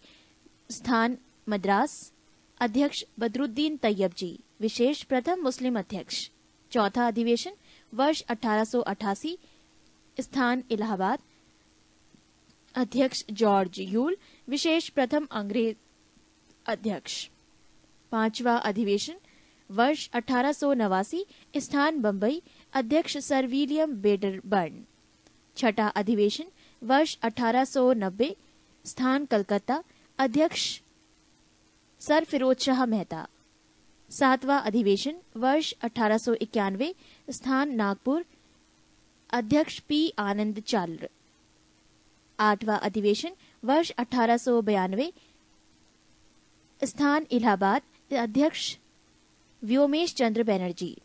स्थान मद्रास, अध्यक्ष बदरुद्दीन तैयब जी, विशेष प्रथम मुस्लिम अध्यक्ष। चौथा अधिवेशन वर्ष 1888, स्थान इलाहाबाद, अध्यक्ष जॉर्ज यूल, विशेष प्रथम अंग्रेज अध्यक्ष। पांचवा अधिवेशन वर्ष 1889, स्थान बंबई, अध्यक्ष सर विलियम वेडरबर्न। छठा अधिवेशन वर्ष 1890, स्थान कलकत्ता, अध्यक्ष सर फिरोज शाह मेहता। सातवां अधिवेशन वर्ष 1891, स्थान नागपुर, अध्यक्ष पी आनंद चाल्र। आठवां अधिवेशन वर्ष 1892, स्थान इलाहाबाद, अध्यक्ष व्योमेश चंद्र बनर्जी।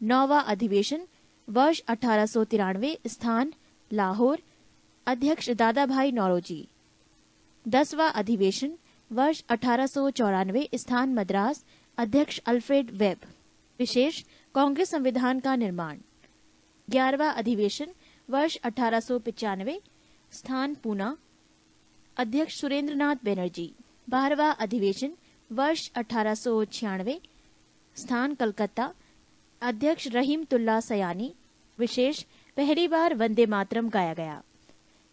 नौवां अधिवेशन वर्ष 1893, स्थान लाहौर, अध्यक्ष दादा भाई नौरोजी। 10वां अधिवेशन वर्ष 1894, स्थान मद्रास, अध्यक्ष अल्फ्रेड वेब, विशेष कांग्रेस संविधान का निर्माण। 11वां अधिवेशन वर्ष 1895, स्थान पूना, अध्यक्ष सुरेंद्रनाथ बनर्जी। 12वां अधिवेशन वर्ष 1896, स्थान कलकत्ता, अध्यक्ष रहीमतुल्ला सयानी, विशेष पहली बार वंदे मातरम गाया गया।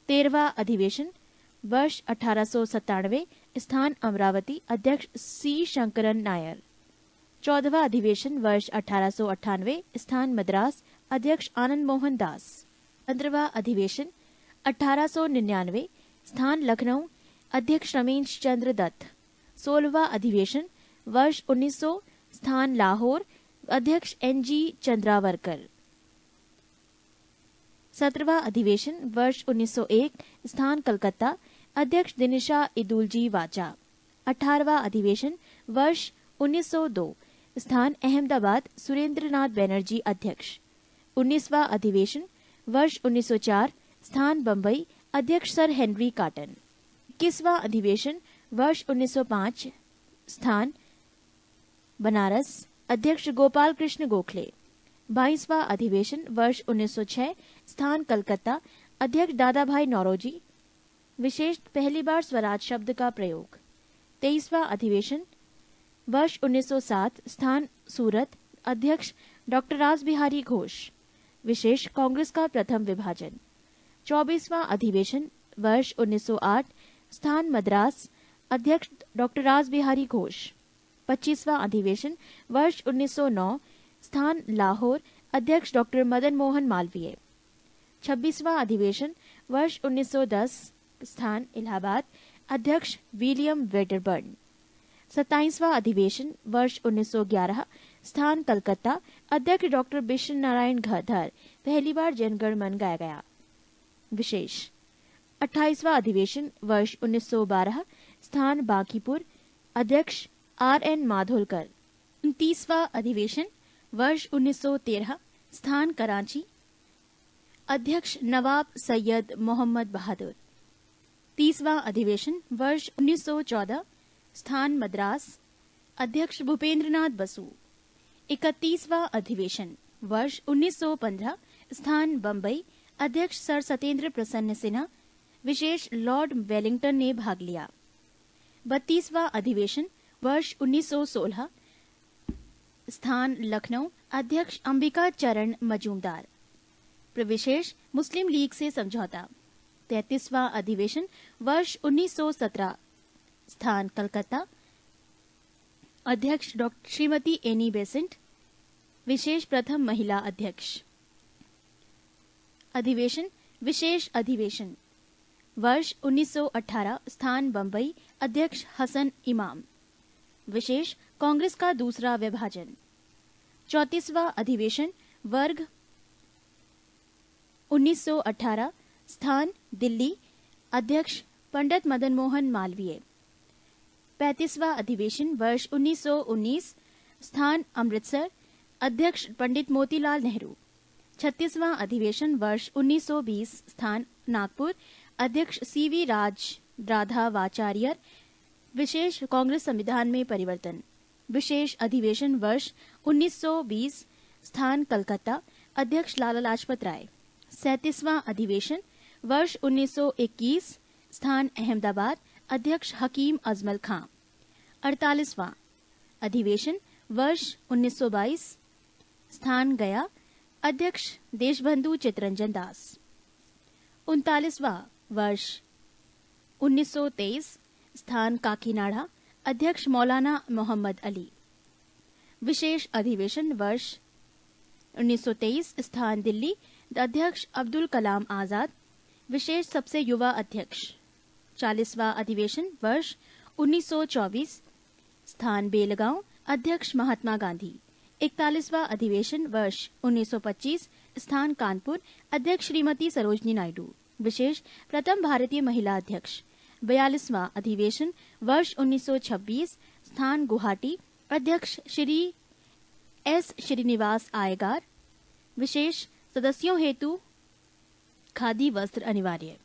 13वां अधिवेशन वर्ष 1897, स्थान अमरावती, अध्यक्ष सी शंकरन नायर। 14वां अधिवेशन वर्ष 1898, स्थान मद्रास, अध्यक्ष आनंद मोहन दास। 15वां अधिवेशन 1899, स्थान लखनऊ, अध्यक्ष रमेश चंद्र दत्त। 16वां अधिवेशन वर्ष 1900, स्थान लाहौर, अध्यक्ष एनजी चंद्रावरकर। 17वां अधिवेशन वर्ष 1901, स्थान कलकत्ता, अध्यक्ष दिनिशा इदुलजी वाचा। 18वां अधिवेशन वर्ष 1902, स्थान अहमदाबाद, सुरेंद्रनाथ बनर्जी अध्यक्ष। 19वां अधिवेशन वर्ष 1904, स्थान बंबई, अध्यक्ष सर हेनरी काटन। 21वां अधिवेशन वर्ष 1905, स्थान बनारस, अध्यक्ष गोपाल कृष्ण गोखले। 22वां अधिवेशन वर्ष 1906, स्थान कलकत्ता, अध्यक्ष दादा भाई नौरोजी, विशेष पहली बार स्वराज शब्द का प्रयोग। 23वां अधिवेशन वर्ष 1907, स्थान सूरत, अध्यक्ष डॉक्टर रासबिहारी घोष, विशेष कांग्रेस का प्रथम विभाजन। 24वां अधिवेशन वर्ष 1908, स्थान मद्रास, अध्यक्ष डॉक्टर रासबिहारी घोष। 25वां अधिवेशन वर्ष 1909, स्थान लाहौर, अध्यक्ष डॉक्टर मदन मोहन मालवीय। 26वां अधिवेशन वर्ष 1910, स्थान इलाहाबाद, अध्यक्ष विलियम वेडरबर्न। 27वां अधिवेशन वर्ष 1911, स्थान कलकत्ता, अध्यक्ष डॉक्टर बिशन नारायण घधर, पहली बार जनगण मन गाया गया, विशेष। 28वां अधिवेशन वर्ष 1912, स्थान बांकीपुर, अध्यक्ष आर.एन. माधोलकर। 29वां अधिवेशन वर्ष 1913, स्थान कराची, अध्यक्ष नवाब सैयद मोहम्मद बहादुर। 30वां अधिवेशन वर्ष 1914, स्थान मद्रास, अध्यक्ष भूपेंद्रनाथ बसु। 31वां अधिवेशन वर्ष 1915, स्थान बंबई, अध्यक्ष सर सत्येंद्र प्रसन्न सिन्हा, विशेष लॉर्ड वेलिंगटन ने भाग लिया। 32वां अधिवेशन वर्ष 1916, स्थान लखनऊ, अध्यक्ष अंबिका चरण मजूमदार, विशेष मुस्लिम लीग से समझौता। 33वां अधिवेशन वर्ष 1917, स्थान कलकत्ता, अध्यक्ष डॉक्टर श्रीमती एनी बेसेंट, विशेष प्रथम महिला अध्यक्ष। अधिवेशन विशेष अधिवेशन वर्ष 1918, स्थान बंबई, अध्यक्ष हसन इमाम, विशेष कांग्रेस का दूसरा विभाजन। 34वां अधिवेशन वर्ग 1918, स्थान दिल्ली, अध्यक्ष पंडित मदन मोहन मालवीय। 35वां अधिवेशन वर्ष 1919, स्थान अमृतसर, अध्यक्ष पंडित मोतीलाल नेहरू। 36वां अधिवेशन वर्ष 1920, स्थान नागपुर, अध्यक्ष सीवी राधावाचार्य, विशेष कांग्रेस संविधान में परिवर्तन। विशेष अधिवेशन वर्ष 1920, स्थान कलकत्ता, अध्यक्ष लाला लाजपत राय। 37वां अधिवेशन वर्ष 1921, स्थान अहमदाबाद, अध्यक्ष हकीम अजमल खां। 48वां अधिवेशन वर्ष 1922, स्थान गया, अध्यक्ष देशबंधु चितरंजन दास। 39वां वर्ष 1923, स्थान काकीनाडा, अध्यक्ष मौलाना मोहम्मद अली। विशेष अधिवेशन वर्ष 1923, स्थान दिल्ली, अध्यक्ष अब्दुल कलाम आजाद, विशेष सबसे युवा अध्यक्ष। 40वां अधिवेशन वर्ष 1924, स्थान बेलगांव, अध्यक्ष महात्मा गांधी। 41वां अधिवेशन वर्ष 1925, स्थान कानपुर, अध्यक्ष श्रीमती सरोजनी नायडू, विशेष प्रथम भारतीय महिला अध्यक्ष। 42वां अधिवेशन वर्ष 1926, स्थान गुवाहाटी, अध्यक्ष श्री एस श्रीनिवास आयगार, विशेष सदस्यों हेतु खादी वस्त्र अनिवार्य।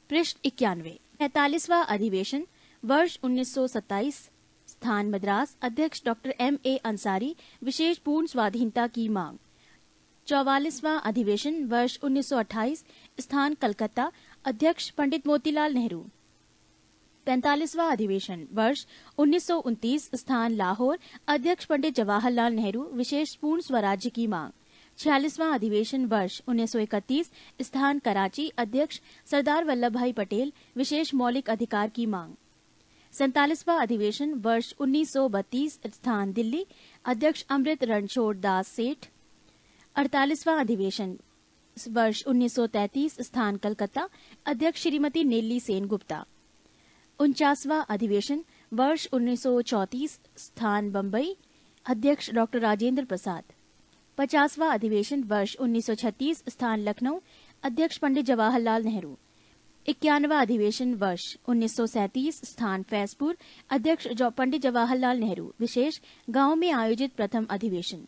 पृष्ठ 91। 43वां अधिवेशन वर्ष 1927, स्थान मद्रास, अध्यक्ष डॉक्टर M.A. अंसारी, विशेष पूर्ण स्वाधीनता की मांग। 44वां अधिवेशन वर्ष 1928, स्थान कलकत्ता, अध्यक्ष पंडित मोतीलाल नेहरू। 45वां अधिवेशन वर्ष 1929, स्थान लाहौर, अध्यक्ष पंडित जवाहरलाल नेहरू, विशेष पूर्ण स्वराज्य की मांग। 46वां अधिवेशन वर्ष 1931, स्थान कराची, अध्यक्ष सरदार वल्लभ भाई पटेल, विशेष मौलिक अधिकार की मांग। 47वां अधिवेशन वर्ष 1932, स्थान दिल्ली, अध्यक्ष अमृत रणछोड़ दास सेठ। 48वां अधिवेशन वर्ष 1933, स्थान कलकत्ता, अध्यक्ष श्रीमती नेल्ली सेन गुप्ता। 49वां अधिवेशन वर्ष 1934, स्थान बम्बई, अध्यक्ष डॉक्टर राजेंद्र प्रसाद। 50वां अधिवेशन वर्ष 1936, स्थान लखनऊ, अध्यक्ष पंडित जवाहरलाल नेहरू। 51वां अधिवेशन वर्ष 1937, स्थान फैजपुर, अध्यक्ष पंडित जवाहरलाल नेहरू, विशेष गांव में आयोजित प्रथम अधिवेशन।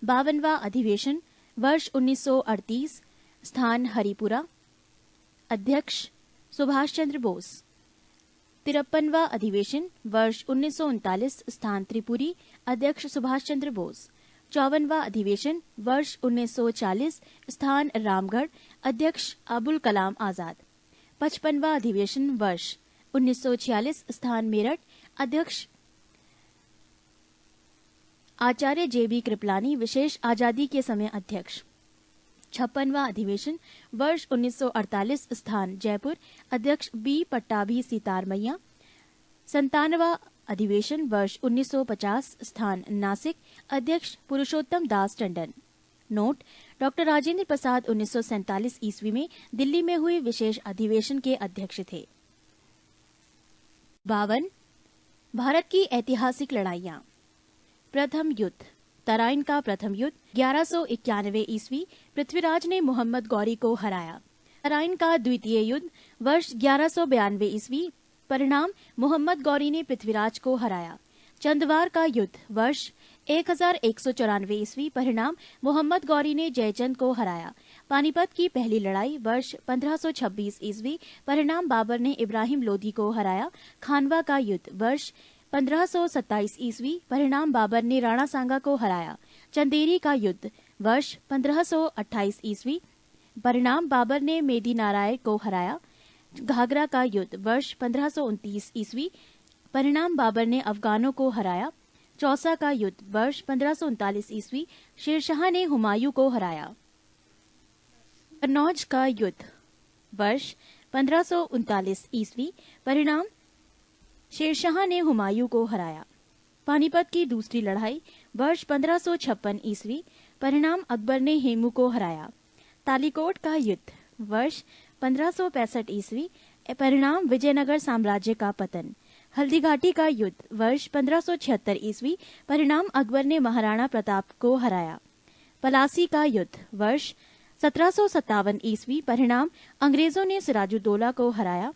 52वां अधिवेशन वर्ष 1938, स्थान हरिपुरा, अध्यक्ष सुभाष चंद्र बोस। 53वां अधिवेशन वर्ष 1939, स्थान त्रिपुरी, अध्यक्ष सुभाष चंद्र बोस। 54वां अधिवेशन वर्ष 1940, स्थान रामगढ़, अध्यक्ष अबुल कलाम आजाद। 55वां अधिवेशन वर्ष 1946, स्थान मेरठ, अध्यक्ष आचार्य JB कृपलानी, विशेष आजादी के समय अध्यक्ष। 56वां अधिवेशन वर्ष 1948, स्थान जयपुर, अध्यक्ष B पट्टाभी सीतार मैया। 57वां अधिवेशन वर्ष 1950, स्थान नासिक, अध्यक्ष पुरुषोत्तम दास टंडन। नोट: डॉक्टर राजेंद्र प्रसाद 1947 ईस्वी में दिल्ली में हुए विशेष अधिवेशन के अध्यक्ष थे। 52 भारत की ऐतिहासिक लड़ाइयां। प्रथम युद्ध, तराइन का प्रथम युद्ध 1191 ईस्वी, पृथ्वीराज ने मोहम्मद गौरी को हराया। तराइन का द्वितीय युद्ध वर्ष 1192 ईस्वी, परिणाम मोहम्मद गौरी ने पृथ्वीराज को हराया। चंदवार का युद्ध वर्ष 1194 ईस्वी, परिणाम मोहम्मद गौरी ने जयचंद को हराया। पानीपत की पहली लड़ाई वर्ष 1526 ईस्वी, परिणाम बाबर ने इब्राहिम लोदी को हराया। खानवा का युद्ध वर्ष 1527 ईस्वी, परिणाम बाबर ने राणा सांगा को हराया। चंदेरी का युद्ध वर्ष 1528 ईस्वी, परिणाम बाबर ने मेदी नारायण को हराया। घाघरा का युद्ध वर्ष 1529 ईस्वी, परिणाम बाबर ने अफगानों को हराया। चौसा का युद्ध वर्ष 1539 ईस्वी, शेरशाह ने हुमायूं को हराया। कन्नौज का युद्ध वर्ष 1539 ईस्वी, परिणाम शेरशाह ने हुमायूं को हराया। पानीपत की दूसरी लड़ाई वर्ष 1556 ईस्वी, परिणाम अकबर ने हेमू को हराया। तालीकोट का युद्ध वर्ष 1565 ईस्वी, परिणाम विजयनगर साम्राज्य का पतन। हल्दीघाटी का युद्ध वर्ष 1576 ईस्वी, परिणाम अकबर ने महाराणा प्रताप को हराया। पलासी का युद्ध वर्ष 1757 ईस्वी, परिणाम अंग्रेजों ने सिराजुद्दौला को हराया।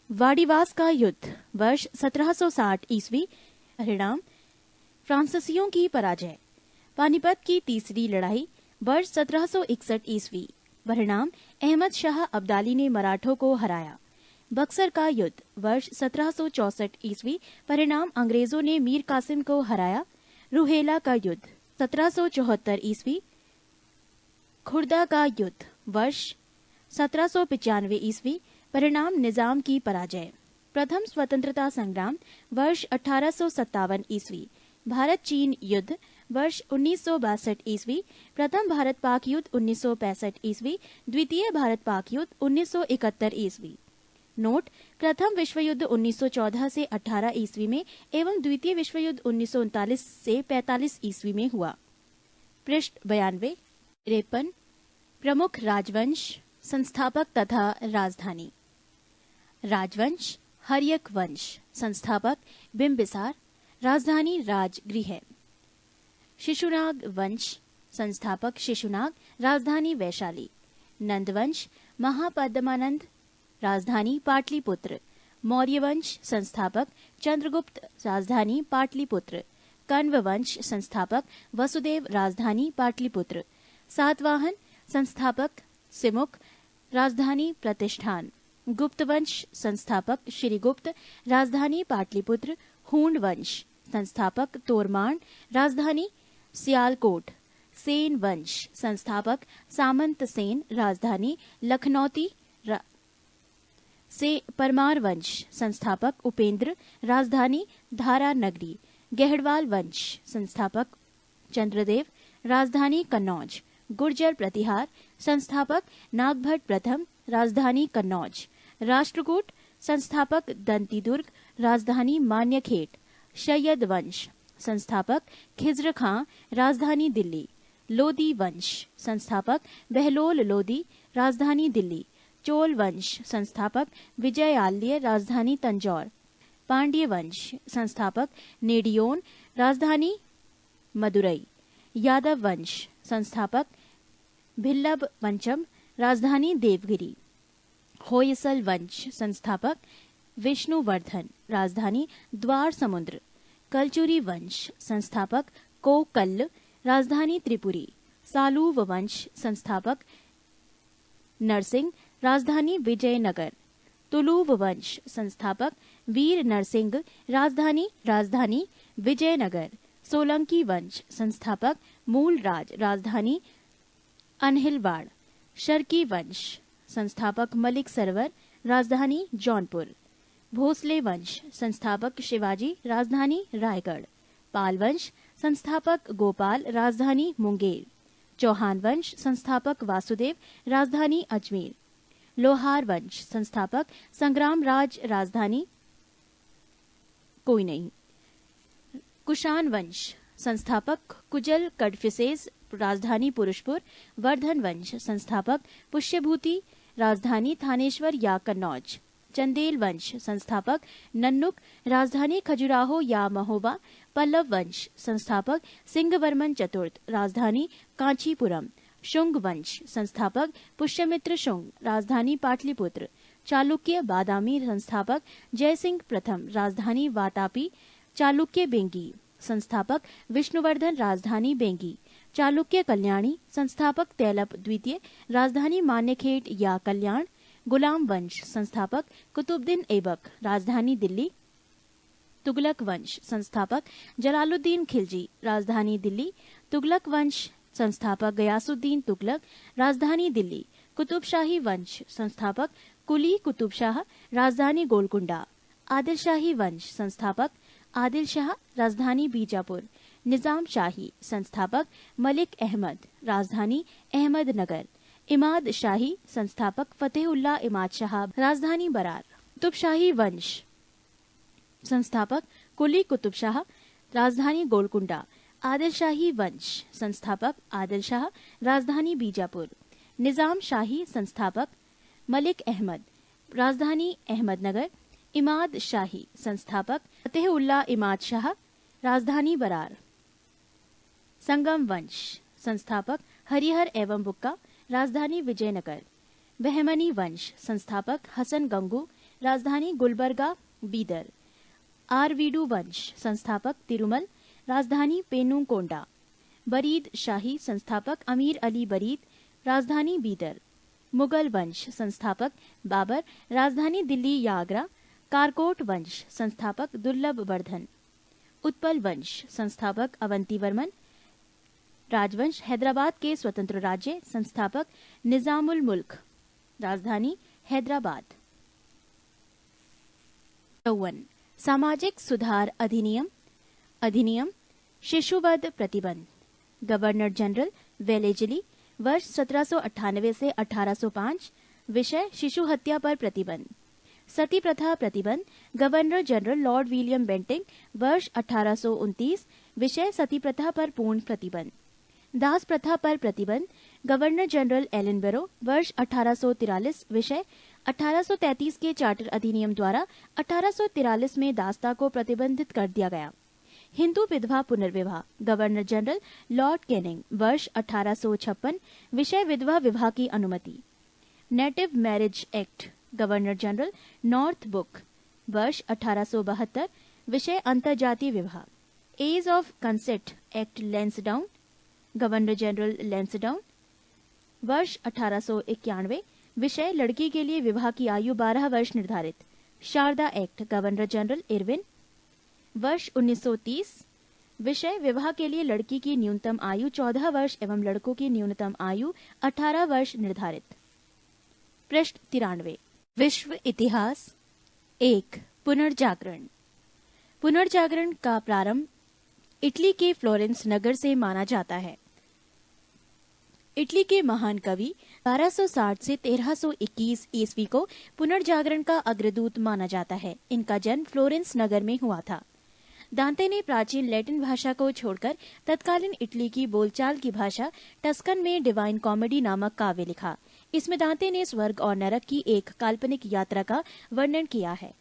वाडीवास का युद्ध वर्ष 1760 ईस्वी, परिणाम फ्रांसीसियों की पराजय। पानीपत की तीसरी लड़ाई वर्ष 1761 ईस्वी, परिणाम अहमद शाह अब्दाली ने मराठों को हराया। बक्सर का युद्ध वर्ष 1764 ईस्वी, परिणाम अंग्रेजों ने मीर कासिम को हराया। रुहेला का युद्ध 1774 ईस्वी, खुर्दा का युद्ध वर्ष 1795 ईस्वी, परिणाम निजाम की पराजय। प्रथम स्वतंत्रता संग्राम वर्ष 1857 ईस्वी, भारत चीन युद्ध वर्ष 1962 ईस्वी, प्रथम भारत पाक युद्ध 1965 ईस्वी, द्वितीय भारत पाक युद्ध 1971 ईस्वी। नोट: प्रथम विश्व युद्ध 1914 से 18 ईस्वी में एवं द्वितीय विश्व युद्ध 1939 से 45 ईस्वी में हुआ। पृष्ठ 92। 53। प्रमुख राजवंश, संस्थापक तथा राजधानी। राजवंश: हर्यक वंश, संस्थापक बिंबिसार, राजधानी राजगृह। शिशुनाग वंश, संस्थापक शिशुनाग, राजधानी वैशाली। नंदवंश: महापद्मानंद, राजधानी पाटलिपुत्र। मौर्य वंश, संस्थापक चंद्रगुप्त, राजधानी पाटलिपुत्र। कण्व वंश, संस्थापक वसुदेव, राजधानी पाटलिपुत्र। सातवाहन, संस्थापक सिमुक, राजधानी प्रतिष्ठान। गुप्त वंश, संस्थापक श्रीगुप्त, राजधानी पाटलिपुत्र। हूण वंश, संस्थापक तोरमाण, राजधानी सियालकोट। सेन वंश, संस्थापक सामंत सेन, राजधानी लखनौती। परमार वंश, संस्थापक उपेंद्र, राजधानी धारा नगरी। गहड़वाल वंश, संस्थापक चंद्रदेव, राजधानी कन्नौज। गुर्जर प्रतिहार, संस्थापक नागभट्ट प्रथम, राजधानी कन्नौज। राष्ट्रकूट, संस्थापक दंती दुर्ग, राजधानी मान्यखेट। शय्यद वंश, संस्थापक खिज्र खां, राजधानी दिल्ली। लोदी वंश, संस्थापक बहलोल लोदी, राजधानी दिल्ली। चोल वंश, संस्थापक विजयालय, राजधानी तंजौर। पांड्य वंश, संस्थापक नेडियोन, राजधानी मदुरई। यादव वंश, संस्थापक भिल्लब पंचम, राजधानी देवगिरी। होयसल वंश, संस्थापक विष्णुवर्धन, राजधानी द्वार समुद्र। कलचुरी वंश, संस्थापक कोकल्ल, राजधानी त्रिपुरी। सालूव वंश, संस्थापक नरसिंह, राजधानी विजयनगर। तुलुव वंश, संस्थापक वीर नरसिंह, राजधानी विजयनगर। सोलंकी वंश, संस्थापक मूलराज, राजधानी अनहिलवाड़। शर्की वंश, संस्थापक मलिक सरवर, राजधानी जौनपुर। भोसले वंश, संस्थापक शिवाजी, राजधानी रायगढ़। पाल वंश, संस्थापक गोपाल, राजधानी मुंगेर। चौहान वंश, संस्थापक वासुदेव, राजधानी अजमेर। लोहार वंश, संस्थापक संग्राम राज, राजधानी कोई नहीं। कुषाण वंश, संस्थापक कुजल कडफिसेस, राजधानी पुरुषपुर। वर्धन वंश, संस्थापक पुष्यभूति, राजधानी थानेश्वर या कन्नौज। चंदेल वंश, संस्थापक नन्नुक, राजधानी खजुराहो या महोबा। पल्लव वंश, संस्थापक सिंहवर्मन चतुर्थ, राजधानी कांचीपुरम। शुंग वंश, संस्थापक पुष्यमित्र शुंग, राजधानी पाटलिपुत्र। चालुक्य बादामी, संस्थापक जयसिंह प्रथम, राजधानी वातापी। चालुक्य बेंगी, संस्थापक विष्णुवर्धन, राजधानी बेंगी। चालुक्य कल्याणी, संस्थापक तैलप द्वितीय, राजधानी मान्यखेट या कल्याण। गुलाम वंश, संस्थापक कुतुबुद्दीन ऐबक, राजधानी दिल्ली। तुगलक वंश, संस्थापक जलालुद्दीन खिलजी, राजधानी दिल्ली। तुगलक वंश, संस्थापक गयासुद्दीन तुगलक, राजधानी दिल्ली। कुतुबशाही वंश, संस्थापक कुली कुतुब शाह, राजधानी गोलकुंडा। आदिल शाही वंश, संस्थापक आदिल शाह, राजधानी बीजापुर। निजाम शाही, संस्थापक मलिक अहमद, राजधानी अहमदनगर। इमाद शाही, संस्थापक फतेहुल्ला इमाद शाह, राजधानी बरार। कुतुब शाही वंश, संस्थापक कुली कुतुब शाह, राजधानी गोलकुंडा। आदिल शाही वंश, संस्थापक आदिल शाह, राजधानी बीजापुर। निजाम शाही, संस्थापक मलिक अहमद, राजधानी अहमदनगर। इमाद शाही, संस्थापक फतेहुल्ला इमाद शाह, राजधानी बरार। संगम वंश, संस्थापक हरिहर एवं बुक्का, राजधानी विजयनगर। बहमनी वंश, संस्थापक हसन गंगू, राजधानी गुलबर्गा बीदर। आरवीडू वंश, संस्थापक तिरुमल, राजधानी पेनुकोंडा। बरीद शाही, संस्थापक अमीर अली बरीद, राजधानी बीदर। मुगल वंश, संस्थापक बाबर, राजधानी दिल्ली या आगरा। कारकोट वंश, संस्थापक दुर्लभ वर्धन। उत्पल वंश, संस्थापक अवंतीवर्मन। राजवंश हैदराबाद के स्वतंत्र राज्य, संस्थापक निजामुल मुल्क, राजधानी हैदराबाद। 54 सामाजिक सुधार अधिनियम। अधिनियम शिशुवध प्रतिबंध। गवर्नर जनरल वेलेजली, वर्ष 1798 से 1805। विषय शिशु हत्या पर प्रतिबंध। सती प्रथा प्रतिबंध। Governor general lord William Bentinck, वर्ष 1829। विषय सती प्रथा पर पूर्ण प्रतिबंध। दास प्रथा पर प्रतिबंध। गवर्नर जनरल एलिनबरो, वर्ष 1843। विषय 1833 के चार्टर अधिनियम द्वारा 1843 में दासता को प्रतिबंधित कर दिया गया। हिंदू विधवा पुनर्विवाह। गवर्नर जनरल लॉर्ड कैनिंग, वर्ष 1856। विषय विधवा विवाह की अनुमति। Native marriage act. Governor general Northbrook, वर्ष 1872। विषय अंतर्जातीय विवाह। Age of consent act Lansdowne. Governor general Lansdowne, वर्ष 1891। विषय लड़की के लिए विवाह की आयु 12 वर्ष निर्धारित। Sharda act. Governor general Irwin, वर्ष 1930। विषय विवाह के लिए लड़की की न्यूनतम आयु 14 वर्ष एवं लड़कों की न्यूनतम आयु 18 वर्ष निर्धारित। पृष्ठ 93। विश्व इतिहास। 1 पुनर्जागरण। पुनर्जागरण का प्रारंभ इटली के फ्लोरेंस नगर से माना जाता है। इटली के महान कवि 1260 से 1321 ईस्वी को पुनर्जागरण का अग्रदूत माना जाता है। इनका जन्म फ्लोरेंस नगर में हुआ था। दांते ने प्राचीन लैटिन भाषा को छोड़कर तत्कालीन इटली की बोलचाल की भाषा टस्कन में डिवाइन कॉमेडी नामक काव्य लिखा। इसमें दांते ने स्वर्ग और नरक की एक काल्पनिक यात्रा का वर्णन किया है।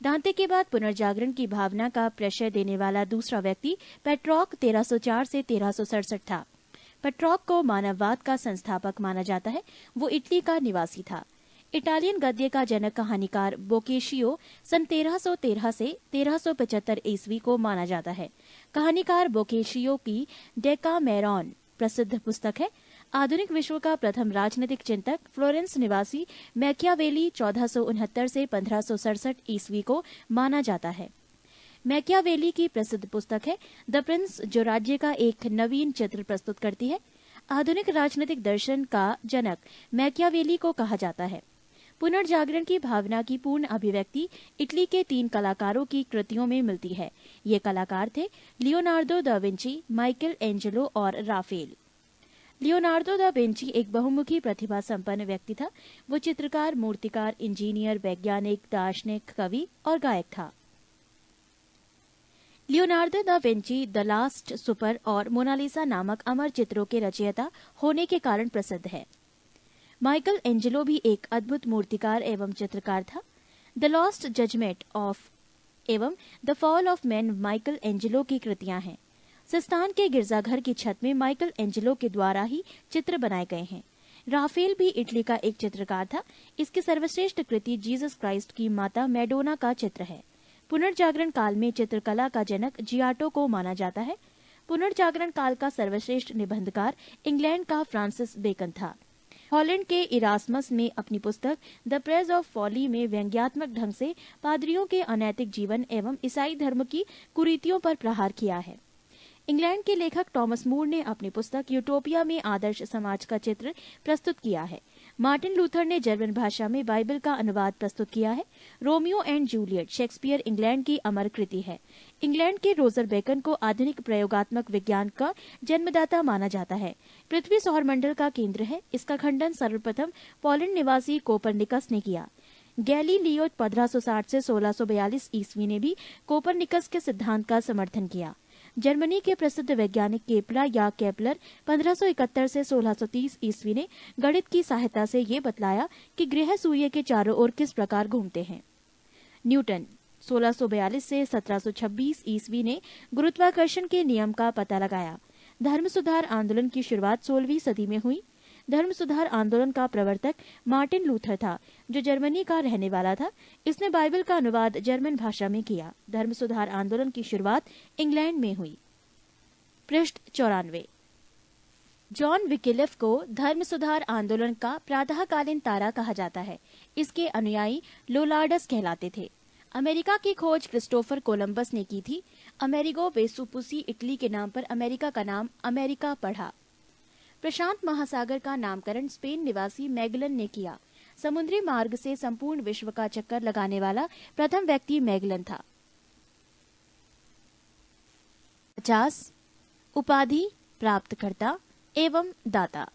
दांते के बाद पुनर्जागरण की भावना का प्रशय देने वाला दूसरा व्यक्ति पेट्रॉक 1304 से 1367 था। पेट्रॉक को मानववाद का संस्थापक माना जाता है। वो इटली का निवासी था। इटालियन गद्य का जनक कहानीकार बोकेशियो सन 1313 से 1375 ईस्वी को माना जाता है। कहानीकार बोकेशियो की डेकामेरॉन प्रसिद्ध पुस्तक है। आधुनिक विश्व का प्रथम राजनीतिक चिंतक फ्लोरेंस निवासी मैकियावेली 1469 से 1567 ईस्वी को माना जाता है। मैकियावेली की प्रसिद्ध पुस्तक है द प्रिंस, जो राज्य का एक नवीन चित्र प्रस्तुत करती है। आधुनिक राजनीतिक दर्शन का जनक मैकियावेली को कहा जाता है। पुनर्जागरण की भावना की पूर्ण अभिव्यक्ति इटली के 3 कलाकारों की कृतियों में मिलती है। ये कलाकार थे Leonardo da Vinci, Michael Angelo और राफेल। लियोनार्दो दा विंची एक बहुमुखी प्रतिभा संपन्न व्यक्ति था। वो चित्रकार, मूर्तिकार, इंजीनियर, वैज्ञानिक, दार्शनिक, कवि और गायक था। Leonardo da Vinci the last super और मोनालिसा नामक अमर चित्रों के रचयिता होने के कारण प्रसिद्ध है। माइकल एंजेलो भी एक अद्भुत मूर्तिकार एवं चित्रकार था। द लॉस्ट जजमेंट ऑफ एवं the fall of man Michael Angelo की कृतियां हैं। सिस्तान के गिरजाघर की छत में माइकल एंजेलो के द्वारा ही चित्र बनाए गए हैं। राफेल भी इटली का एक चित्रकार था। इसकी सर्वश्रेष्ठ कृति जीसस क्राइस्ट की माता मैडोना का चित्र है। पुनर्जागरण काल में चित्रकला का जनक जियाटो को माना जाता है। पुनर्जागरण काल का सर्वश्रेष्ठ निबंधकार इंग्लैंड का फ्रांसिस बेकन था। हॉलैंड के इरास्मस ने अपनी पुस्तक द प्रेज ऑफ फॉली में व्यंग्यात्मक ढंग से पादरियों के अनैतिक जीवन एवं ईसाई धर्म की कुरीतियों पर प्रहार किया है। इंग्लैंड के लेखक टॉमस मूर ने अपनी पुस्तक यूटोपिया में आदर्श समाज का चित्र प्रस्तुत किया है। मार्टिन लूथर ने जर्मन भाषा में बाइबल का अनुवाद प्रस्तुत किया है। Romeo and Juliet Shakespeare England की अमर कृति है। इंग्लैंड के रोजर बेकन को आधुनिक प्रयोगात्मक विज्ञान का जन्मदाता माना जाता है। पृथ्वी सौरमंडल का केंद्र है। इसका खंडन सर्वप्रथम पोलैंड निवासी कोपरनिकस ने किया। गैलीलियो 1560 से 1642 ईस्वी ने भी कोपरनिकस के सिद्धांत का समर्थन किया। जर्मनी के प्रसिद्ध वैज्ञानिक केपला या केपलर 1571 से 1630 ईस्वी ने गणित की सहायता से ये बतलाया कि ग्रह सूर्य के चारों ओर किस प्रकार घूमते हैं। न्यूटन 1642 से 1726 ईस्वी ने गुरुत्वाकर्षण के नियम का पता लगाया। धर्म सुधार आंदोलन की शुरुआत 16वीं सदी में हुई। धर्म सुधार आंदोलन का प्रवर्तक मार्टिन लूथर था, जो जर्मनी का रहने वाला था। इसने बाइबल का अनुवाद जर्मन भाषा में किया। धर्म सुधार आंदोलन की शुरुआत इंग्लैंड में हुई। पृष्ठ 94। जॉन विकिलिफ को धर्म सुधार आंदोलन का प्रातःकालीन तारा कहा जाता है। इसके अनुयायी लोलार्डस कहलाते थे। अमेरिका की खोज क्रिस्टोफर कोलंबस ने की थी। अमेरिगो वेसुपुसी इटली के नाम पर अमेरिका का नाम अमेरिका पढ़ा। प्रशांत महासागर का नामकरण स्पेन निवासी मैगलन ने किया। समुद्री मार्ग से संपूर्ण विश्व का चक्कर लगाने वाला प्रथम व्यक्ति मैगलन था। 50 उपाधि प्राप्तकर्ता एवं दाता।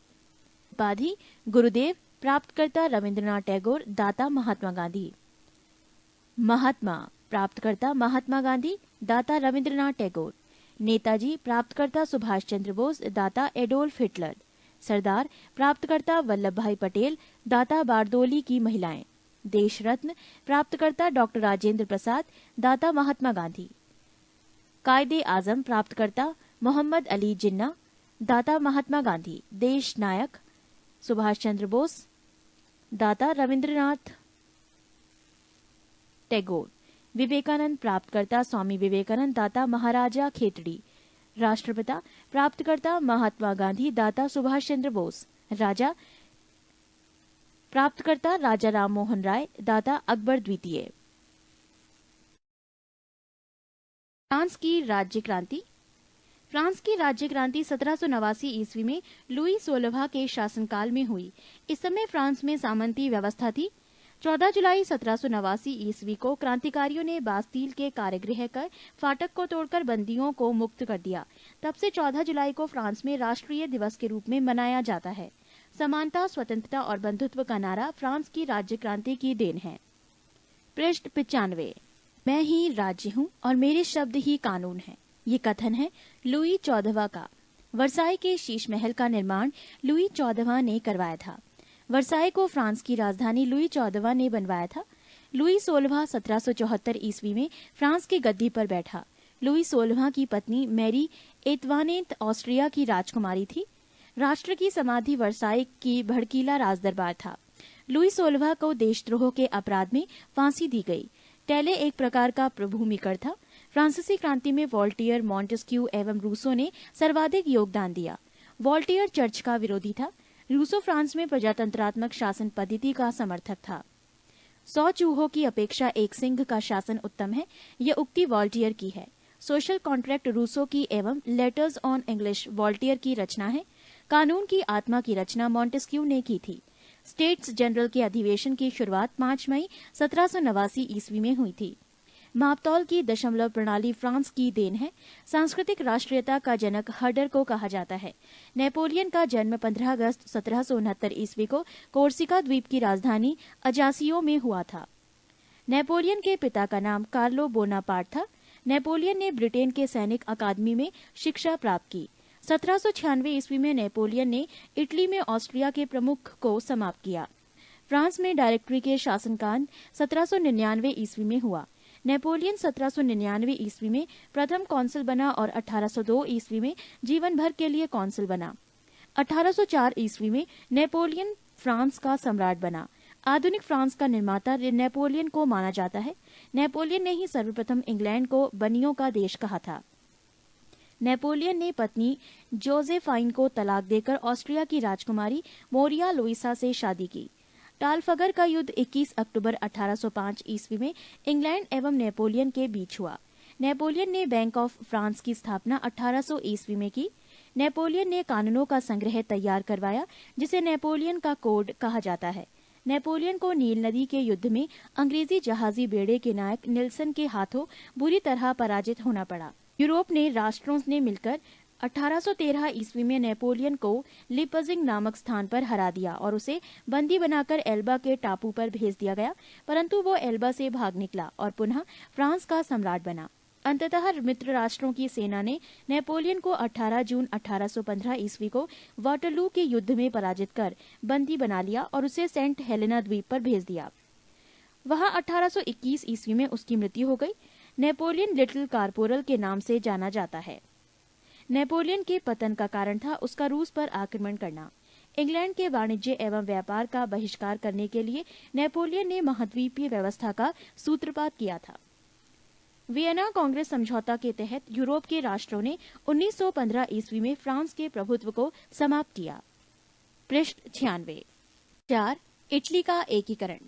उपाधि गुरुदेव, प्राप्तकर्ता रविंद्रनाथ टैगोर, दाता महात्मा गांधी। महात्मा प्राप्तकर्ता महात्मा गांधी, दाता रविंद्रनाथ टैगोर। नेताजी प्राप्तकर्ता सुभाष चंद्र बोस, दाता एडोल्फ हिटलर। सरदार प्राप्तकर्ता वल्लभ भाई पटेल, दाता बारदोली की महिलाएं। देश रत्न प्राप्तकर्ता डॉक्टर राजेंद्र प्रसाद, दाता महात्मा गांधी। कायदे आजम प्राप्तकर्ता मोहम्मद अली जिन्ना, दाता महात्मा गांधी। देश नायक सुभाष चंद्र बोस, दाता रविंद्रनाथ टैगोर। विवेकानंद प्राप्तकर्ता स्वामी विवेकानंद, दाता महाराजा खेतड़ी। राष्ट्रपिता प्राप्तकर्ता महात्मा गांधी, दाता सुभाष चंद्र बोस। राजा प्राप्तकर्ता राजा राम मोहन राय, दाता अकबर द्वितीय। फ्रांस की राज्य क्रांति। फ्रांस की राज्य क्रांति 1789 ईस्वी में लुई 16वां के शासनकाल में हुई। इस समय फ्रांस में सामंती व्यवस्था थी। 14 जुलाई 1789 ईस्वी को क्रांतिकारियों ने बास्तील के कारागृह कर फाटक को तोड़कर बंदियों को मुक्त कर दिया। तब से 14 जुलाई को फ्रांस में राष्ट्रीय दिवस के रूप में मनाया जाता है। समानता, स्वतंत्रता और बंधुत्व का नारा फ्रांस की राज्य क्रांति की देन है। पृष्ठ 95। मैं ही राज्य हूँ और मेरे शब्द ही कानून है। ये कथन है लुई 14वां का। वर्साई के शीश महल का निर्माण लुई 14वां ने करवाया था। वर्साई को फ्रांस की राजधानी लुई 14वां ने बनवाया था। लुई 16वां 1774 ईस्वी में फ्रांस की गद्दी पर बैठा। लुई 16वां की पत्नी मैरी एतवानेत ऑस्ट्रिया की राजकुमारी थी। राष्ट्र की समाधि वर्साई की भड़कीला राजदरबार था। लुई 16वां को देशद्रोह के अपराध में फांसी दी गई। टैले एक प्रकार का प्रभूमिकर था। फ्रांसीसी क्रांति में वॉल्टियर, मॉन्टेस्क्यू एवं रूसो ने सर्वाधिक योगदान दिया। वॉल्टियर चर्च का विरोधी था। रूसो फ्रांस में प्रजातंत्रात्मक शासन पद्धति का समर्थक था। 100 चूहों की अपेक्षा एक सिंह का शासन उत्तम है, यह उक्ति वॉल्टियर की है। सोशल कॉन्ट्रैक्ट रूसो की एवं लेटर्स ऑन इंग्लिश वॉल्टियर की रचना है। कानून की आत्मा की रचना मॉन्टेस्क्यू ने की थी। स्टेट्स जनरल के अधिवेशन की शुरुआत 5 मई 1789 ईस्वी में हुई थी। मापतौल की दशमलव प्रणाली फ्रांस की देन है। सांस्कृतिक राष्ट्रीयता का जनक हर्डर को कहा जाता है। नेपोलियन का जन्म 15 अगस्त 1769 ईस्वी को कोर्सिका द्वीप की राजधानी अजासियो में हुआ था। नेपोलियन के पिता का नाम कार्लो बोनापार्ट था। नेपोलियन ने ब्रिटेन के सैनिक अकादमी में शिक्षा प्राप्त की। 1796 ईस्वी में नेपोलियन ने इटली में ऑस्ट्रिया के प्रमुख को समाप्त किया। फ्रांस में डायरेक्टरी के शासनकाल 1799 ईस्वी में हुआ। नेपोलियन 1799 ईस्वी में प्रथम कौंसिल बना और 1802 ईस्वी में जीवन भर के लिए कौंसिल बना। 1804 ईस्वी में नेपोलियन फ्रांस का सम्राट बना। आधुनिक फ्रांस का निर्माता नेपोलियन को माना जाता है। नेपोलियन ने ही सर्वप्रथम इंग्लैंड को बनियों का देश कहा था। नेपोलियन ने पत्नी जोसेफाइन को तलाक देकर ऑस्ट्रिया की राजकुमारी मोरिया लुइसा से शादी की। टालफगर का युद्ध 21 अक्टूबर 1805 ईस्वी में इंग्लैंड एवं नेपोलियन के बीच हुआ। नेपोलियन ने बैंक ऑफ फ्रांस की स्थापना 1800 ईस्वी में की। नेपोलियन ने कानूनों का संग्रह तैयार करवाया, जिसे नेपोलियन का कोड कहा जाता है। नेपोलियन को नील नदी के युद्ध में अंग्रेजी जहाजी बेड़े के नायक निल्सन के हाथों बुरी तरह पराजित होना पड़ा। यूरोप ने राष्ट्रों ने मिलकर 1813 ईस्वी में नेपोलियन को लिपजिंग नामक स्थान पर हरा दिया और उसे बंदी बनाकर एल्बा के टापू पर भेज दिया गया, परंतु वो एल्बा से भाग निकला और पुनः फ्रांस का सम्राट बना। अंततः मित्र राष्ट्रों की सेना ने नेपोलियन को 18 जून 1815 ईस्वी को वाटरलू के युद्ध में पराजित कर बंदी बना लिया और उसे सेंट हेलेना द्वीप पर भेज दिया। वहां 1821 ईस्वी में उसकी मृत्यु हो गई। नेपोलियन लिटिल कारपोरल के नाम से जाना जाता है। नेपोलियन के पतन का कारण था उसका रूस पर आक्रमण करना। इंग्लैंड के वाणिज्य एवं व्यापार का बहिष्कार करने के लिए नेपोलियन ने महाद्वीपीय व्यवस्था का सूत्रपात किया था। वियना कांग्रेस समझौता के तहत यूरोप के राष्ट्रों ने 1915 ईस्वी में फ्रांस के प्रभुत्व को समाप्त किया। पृष्ठ 96। 4. इटली का एकीकरण।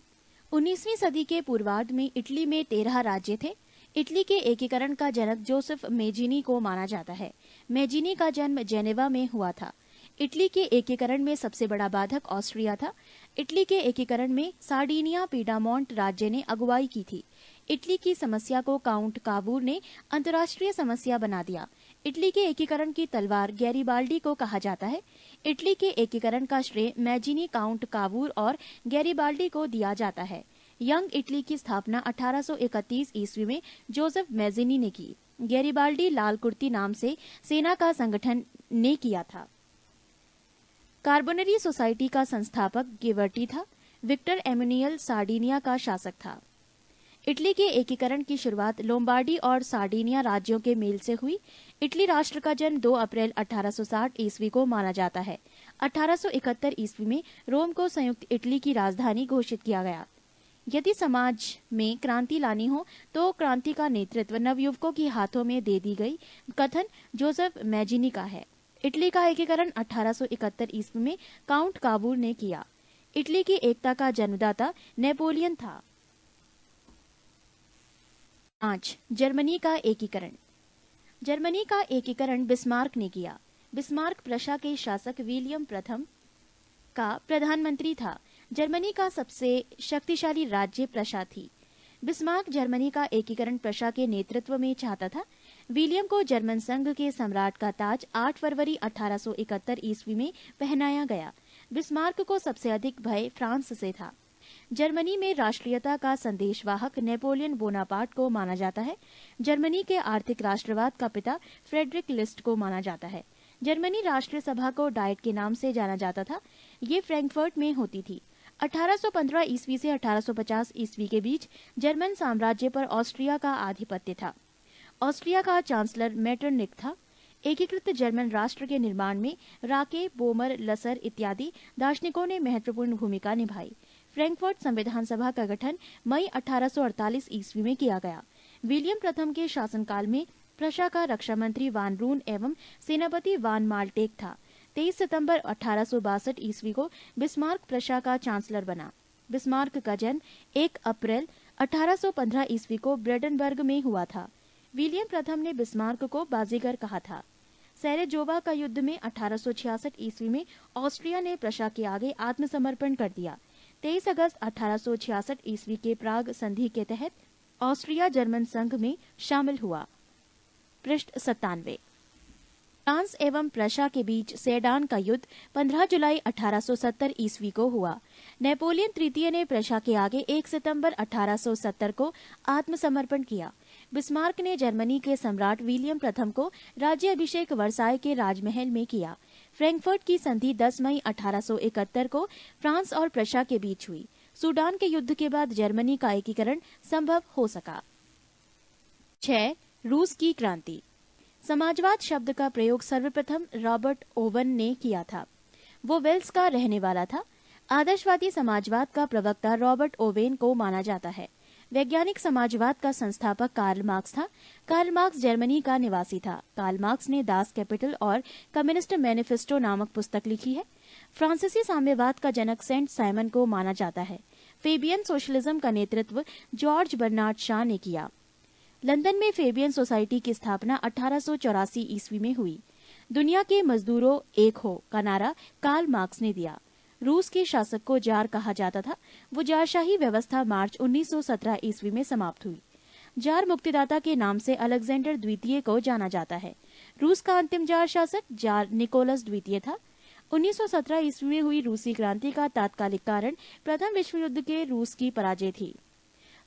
19वीं सदी के पूर्वार्ध में इटली में 13 राज्य थे। इटली के एकीकरण का जनक जोसेफ मेजीनी को माना जाता है। मेजीनी का जन्म जेनेवा में हुआ था। इटली के एकीकरण में सबसे बड़ा बाधक ऑस्ट्रिया था। इटली के एकीकरण में सार्डिनिया पीडामोंट राज्य ने अगुवाई की थी। इटली की समस्या को काउंट कावूर ने अंतर्राष्ट्रीय समस्या बना दिया। इटली के एकीकरण की तलवार गैरीबाल्डी को कहा जाता है। इटली के एकीकरण का श्रेय मैजिनी, काउंट कावूर और गैरीबाल्डी को दिया जाता है। यंग इटली की स्थापना 1831 ईस्वी में जोसेफ मैजिनी ने की। गैरीबाल्डी लाल कुर्ती नाम से सेना का संगठन ने किया था। कार्बोनरी सोसाइटी का संस्थापक गिवर्टी था। विक्टर एमुनियल सार्डिनिया का शासक था। इटली के एकीकरण की शुरुआत लोम्बार्डी और सार्डिनिया राज्यों के मेल से हुई। इटली राष्ट्र का जन्म 2 अप्रैल 1860 ईस्वी को माना जाता है। 1871 ईस्वी में रोम को संयुक्त इटली की राजधानी घोषित किया गया। यदि समाज में क्रांति लानी हो तो क्रांति का नेतृत्व नवयुवकों के हाथों में दे दी गई कथन जोसेफ मैजिनी का है। इटली का एकीकरण 1871 ईस्वी में काउंट कावूर ने किया। इटली की एकता का जन्मदाता नेपोलियन था। 5. जर्मनी का एकीकरण। जर्मनी का एकीकरण बिस्मार्क ने किया। बिस्मार्क प्रशा के शासक विलियम प्रथम का प्रधानमंत्री था। जर्मनी का सबसे शक्तिशाली राज्य प्रशा थी। बिस्मार्क जर्मनी का एकीकरण प्रशा के नेतृत्व में चाहता था। विलियम को जर्मन संघ के सम्राट का ताज 8 फरवरी 1871 ईस्वी में पहनाया गया। बिस्मार्क को सबसे अधिक भय फ्रांस से था। जर्मनी में राष्ट्रीयता का संदेशवाहक नेपोलियन बोनापार्ट को माना जाता है। जर्मनी के आर्थिक राष्ट्रवाद का पिता फ्रेडरिक लिस्ट को माना जाता है। जर्मनी राष्ट्रीय सभा को डाइट के नाम से जाना जाता था। ये फ्रैंकफर्ट में होती थी। 1815 ईस्वी से 1850 ईस्वी के बीच जर्मन साम्राज्य पर ऑस्ट्रिया का आधिपत्य था। ऑस्ट्रिया का चांसलर मेटरनिक था। एकीकृत जर्मन राष्ट्र के निर्माण में राके, बोमर, लसर इत्यादि दार्शनिकों ने महत्वपूर्ण भूमिका निभाई। फ्रैंकफर्ट संविधान सभा का गठन मई 1848 ईस्वी में किया गया। विलियम प्रथम के शासनकाल में प्रशा का रक्षा मंत्री वान रून एवं सेनापति वान माल्टेक था। 23 सितंबर 1862 ईस्वी को बिस्मार्क प्रशा का चांसलर बना। बिस्मार्क का जन्म 1 अप्रैल 1815 ईस्वी को ब्रेडनबर्ग में हुआ था। विलियम प्रथम ने बिस्मार्क को बाजीगर कहा था। सैरेजोवा का युद्ध में 1866 ईस्वी में ऑस्ट्रिया ने प्रशा के आगे आत्मसमर्पण कर दिया। 23 अगस्त 1866 ईस्वी के प्राग संधि के तहत ऑस्ट्रिया जर्मन संघ में शामिल हुआ। पृष्ठ 97। फ्रांस एवं प्रशा के बीच सेडान का युद्ध 15 जुलाई 1870 ईस्वी को हुआ। नेपोलियन तृतीय ने प्रशा के आगे 1 सितंबर 1870 को आत्मसमर्पण किया। बिस्मार्क ने जर्मनी के सम्राट विलियम प्रथम को राज्याभिषेक वर्साय के राजमहल में किया। फ्रैंकफर्ट की संधि 10 मई 1871 को फ्रांस और प्रशा के बीच हुई। सूडान के युद्ध के बाद जर्मनी का एकीकरण संभव हो सका। 6. रूस की क्रांति। समाजवाद शब्द का प्रयोग सर्वप्रथम रॉबर्ट ओवन ने किया था। वो वेल्स का रहने वाला था। आदर्शवादी समाजवाद का प्रवक्ता रॉबर्ट ओवेन को माना जाता है। वैज्ञानिक समाजवाद का संस्थापक कार्ल मार्क्स था। कार्ल मार्क्स जर्मनी का निवासी था। कार्ल मार्क्स ने दास कैपिटल और कम्युनिस्ट मैनिफेस्टो नामक पुस्तक लिखी है। फ्रांसीसी साम्यवाद का जनक सेंट साइमन को माना जाता है। फेबियन सोशलिज्म का नेतृत्व जॉर्ज बर्नार्ड शॉ ने किया। लंदन में फेबियन सोसाइटी की स्थापना 1884 ईस्वी में हुई। दुनिया के मजदूरों एक हो का नारा कार्ल मार्क्स ने दिया। रूस के शासक को जार कहा जाता था। वो जारशाही व्यवस्था मार्च 1917 ईस्वी में समाप्त हुई। जार मुक्तिदाता के नाम से अलेक्जेंडर द्वितीय को जाना जाता है। रूस का अंतिम जार शासक जार निकोलस द्वितीय था। 1917 ईस्वी में हुई रूसी क्रांति का तात्कालिक कारण प्रथम विश्व युद्ध के रूस की पराजय थी।